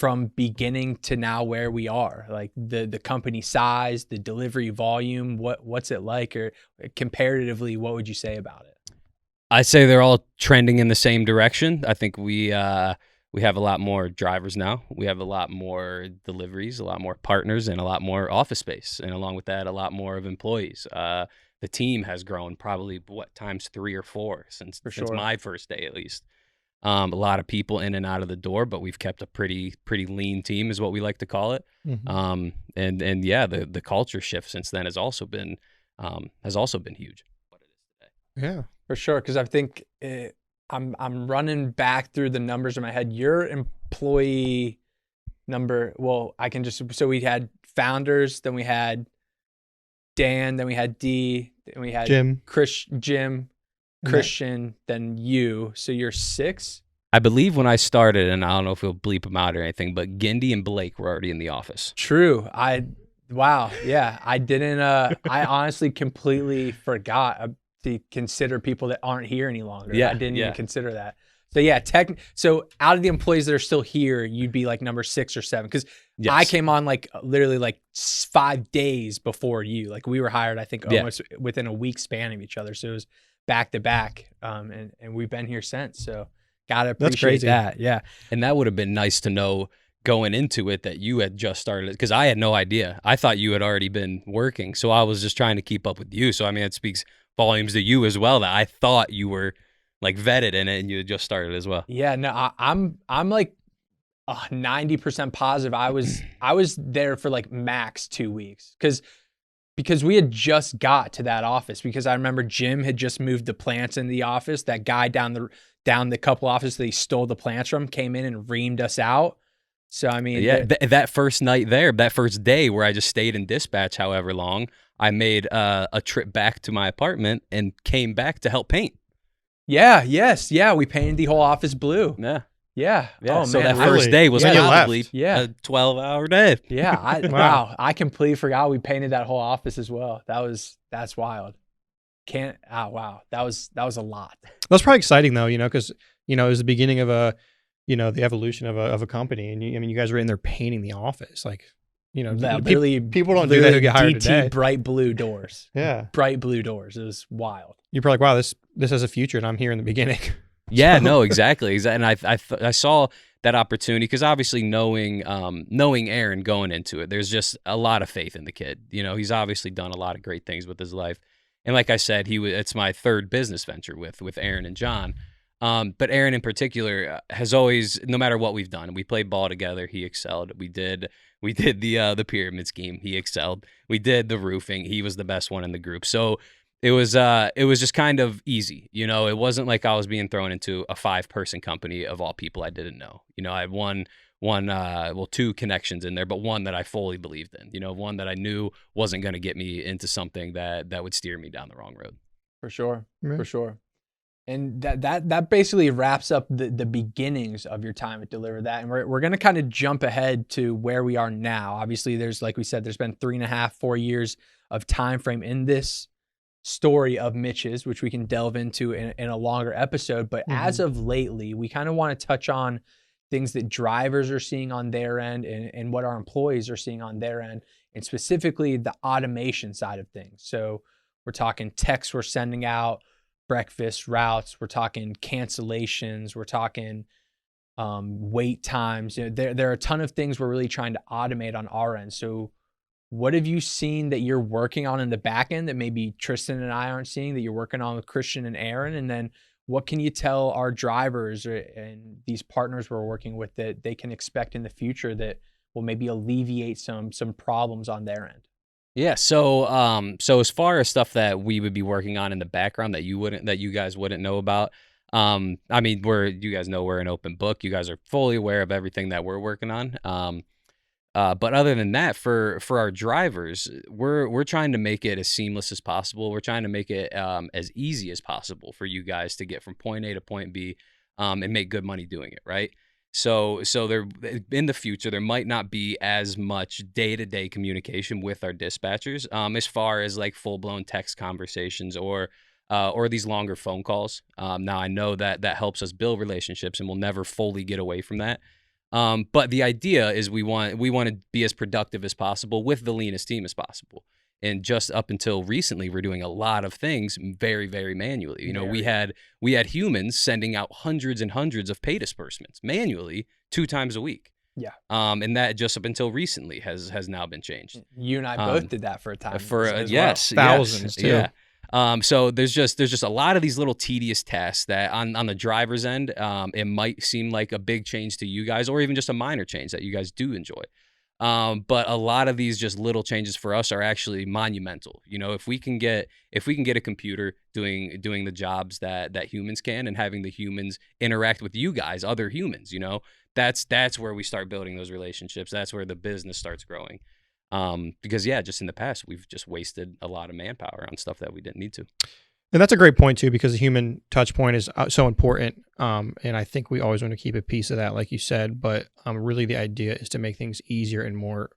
from beginning to now where we are? Like the company size, the delivery volume, what's it like? Or comparatively, what would you say about it? I'd say they're all trending in the same direction. I think we have a lot more drivers now. We have a lot more deliveries, a lot more partners, and a lot more office space. And along with that, a lot more of employees. The team has grown probably times 3 or 4 since my first day, at least. A lot of people in and out of the door, but we've kept a pretty lean team, is what we like to call it. Mhm. And yeah, the culture shift since then has also been huge. Yeah. For sure, because I think I'm running back through the numbers in my head. Your employee number, well, so we had founders, then we had Dan, then we had D, then we had Jim, Christian, then you. So you're 6? I believe when I started, and I don't know if we'll bleep them out or anything, but Gindy and Blake were already in the office. True. Wow. Yeah. I didn't, I honestly completely forgot to consider people that aren't here any longer. Yeah, I didn't yeah. even consider that. So yeah, so out of the employees that are still here, you'd be like number 6 or 7. Because Yes. I came on like literally like 5 days before you. Like we were hired, I think, almost within a week span of each other. So it was back to back. And we've been here since. So gotta That's appreciate crazy. that. Yeah. And that would have been nice to know going into it that you had just started, because I had no idea. I thought you had already been working, so I was just trying to keep up with you. So I mean, it speaks volumes to you as well that I thought you were like vetted in it and you had just started as well. Yeah, no, I'm like 90% positive I was there for like max 2 weeks because we had just got to that office, because I remember Jim had just moved the plants in the office. That guy down the couple offices that he stole the plants from came in and reamed us out. So I mean, yeah, that first night there, that first day where I just stayed in dispatch however long, I made a trip back to my apartment and came back to help paint. Yeah, we painted the whole office blue. Yeah. Yeah. Oh, so man, that first day was probably a 12-hour day. Yeah. Wow. I completely forgot we painted that whole office as well. That's wild. Wow. That was a lot. That's probably exciting though, because, it was the beginning of the evolution of a company. And you guys were in there painting the office. Like, people don't do that who get hired today. Bright blue doors. Yeah. Bright blue doors. It was wild. You're probably like, wow, this has a future and I'm here in the beginning. Yeah, no, exactly. And I saw that opportunity because obviously knowing Aaron going into it, there's just a lot of faith in the kid. He's obviously done a lot of great things with his life. And like I said, it's my third business venture with Aaron and John. But Aaron in particular has always, no matter what we've done, we played ball together, he excelled. We did the pyramid scheme, he excelled. We did the roofing, he was the best one in the group. So it was just kind of easy. It wasn't like I was being thrown into a 5-person company of all people I didn't know. I had two connections in there, but one that I fully believed in, one that I knew wasn't going to get me into something that would steer me down the wrong road. For sure. Yeah. For sure. And that basically wraps up the beginnings of your time at DeliverThat. And we're going to kind of jump ahead to where we are now. Obviously, like we said, there's been 3.5-4 years of time frame in this story of Mitch's, which we can delve into in a longer episode. But as of lately, we kind of want to touch on things that drivers are seeing on their end and what our employees are seeing on their end, and specifically the automation side of things. So we're talking texts we're sending out, breakfast routes, we're talking cancellations, we're talking wait times. There are a ton of things we're really trying to automate on our end. So what have you seen that you're working on in the back end that maybe Tristan and I aren't seeing, that you're working on with Christian and Aaron? And then what can you tell our drivers and these partners we're working with that they can expect in the future that will maybe alleviate some problems on their end? Yeah. So as far as stuff that we would be working on in the background that you guys wouldn't know about, I mean, you guys know we're an open book. You guys are fully aware of everything that we're working on. But other than that, for our drivers, we're trying to make it as seamless as possible. We're trying to make it as easy as possible for you guys to get from point A to point B, and make good money doing it, right? So there, in the future, there might not be as much day-to-day communication with our dispatchers, as far as like full-blown text conversations or these longer phone calls. Now I know that helps us build relationships, and we'll never fully get away from that. But the idea is we want to be as productive as possible with the leanest team as possible. And just up until recently, we're doing a lot of things very, very manually. We had humans sending out hundreds and hundreds of pay disbursements manually 2 times a week. Yeah. And that just up until recently has now been changed. You and I both did that for a time. Yes, thousands too. Yeah. So there's just a lot of these little tedious tasks that on the driver's end, it might seem like a big change to you guys, or even just a minor change that you guys do enjoy. But a lot of these just little changes for us are actually monumental. If we can get a computer doing the jobs that humans can, and having the humans interact with you guys, other humans, that's where we start building those relationships. That's where the business starts growing. Because just in the past, we've just wasted a lot of manpower on stuff that we didn't need to. And that's a great point too, because the human touch point is so important. And I think we always want to keep a piece of that, like you said, but really the idea is to make things easier and more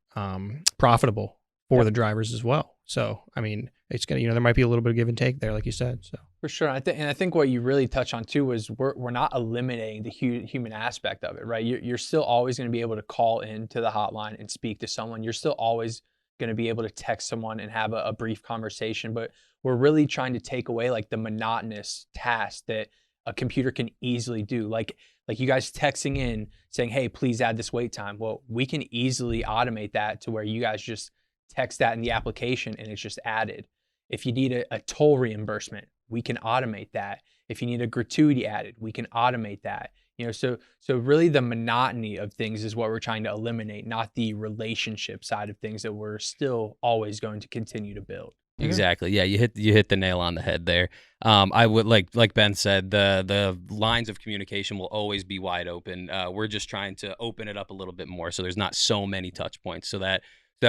profitable for the drivers as well. So, I mean, it's going to, there might be a little bit of give and take there, like you said. So for sure. I think what you really touch on too is we're not eliminating the human aspect of it, right? You're still always going to be able to call into the hotline and speak to someone. You're still always going to be able to text someone and have a brief conversation, but we're really trying to take away like the monotonous task that a computer can easily do. Like you guys texting in saying, hey, please add this wait time. Well, we can easily automate that to where you guys just text that in the application and it's just added. If you need a toll reimbursement, we can automate that. If you need a gratuity added, we can automate that. You know, so really the monotony of things is what we're trying to eliminate, not the relationship side of things that we're still always going to continue to build. Exactly. Yeah, you hit the nail on the head there. I would like Ben said, the lines of communication will always be wide open. We're just trying to open it up a little bit more so there's not so many touch points, so that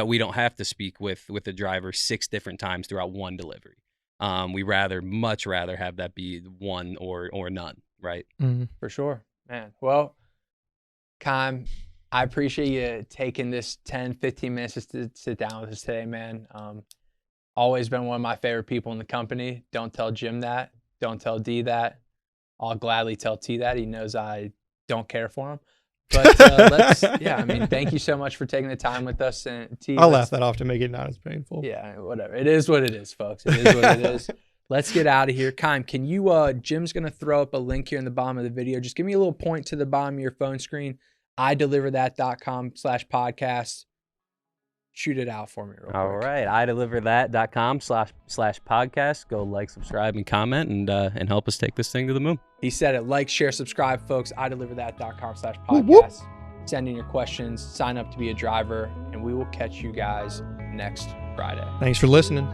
we don't have to speak with the driver 6 different times throughout one delivery. We much rather have that be one or none, right? For sure, man. Well, Keim, I appreciate you taking this 10-15 minutes just to sit down with us today, man. Always been one of my favorite people in the company. Don't tell Jim that. Don't tell D that. I'll gladly tell T that. He knows I don't care for him. But thank you so much for taking the time with us. And T, I'll laugh that off to make it not as painful. Yeah, whatever. It is what it is, folks. It is what it is. Let's get out of here. Keim, can you, Jim's going to throw up a link here in the bottom of the video. Just give me a little point to the bottom of your phone screen. IDeliverThat.com/podcast. Shoot it out for me real quick. All right. IDeliverThat.com/podcast. Go like, subscribe, and comment, and help us take this thing to the moon. He said it. Like, share, subscribe, folks. IDeliverThat.com/podcast. Send in your questions. Sign up to be a driver. And we will catch you guys next Friday. Thanks for listening.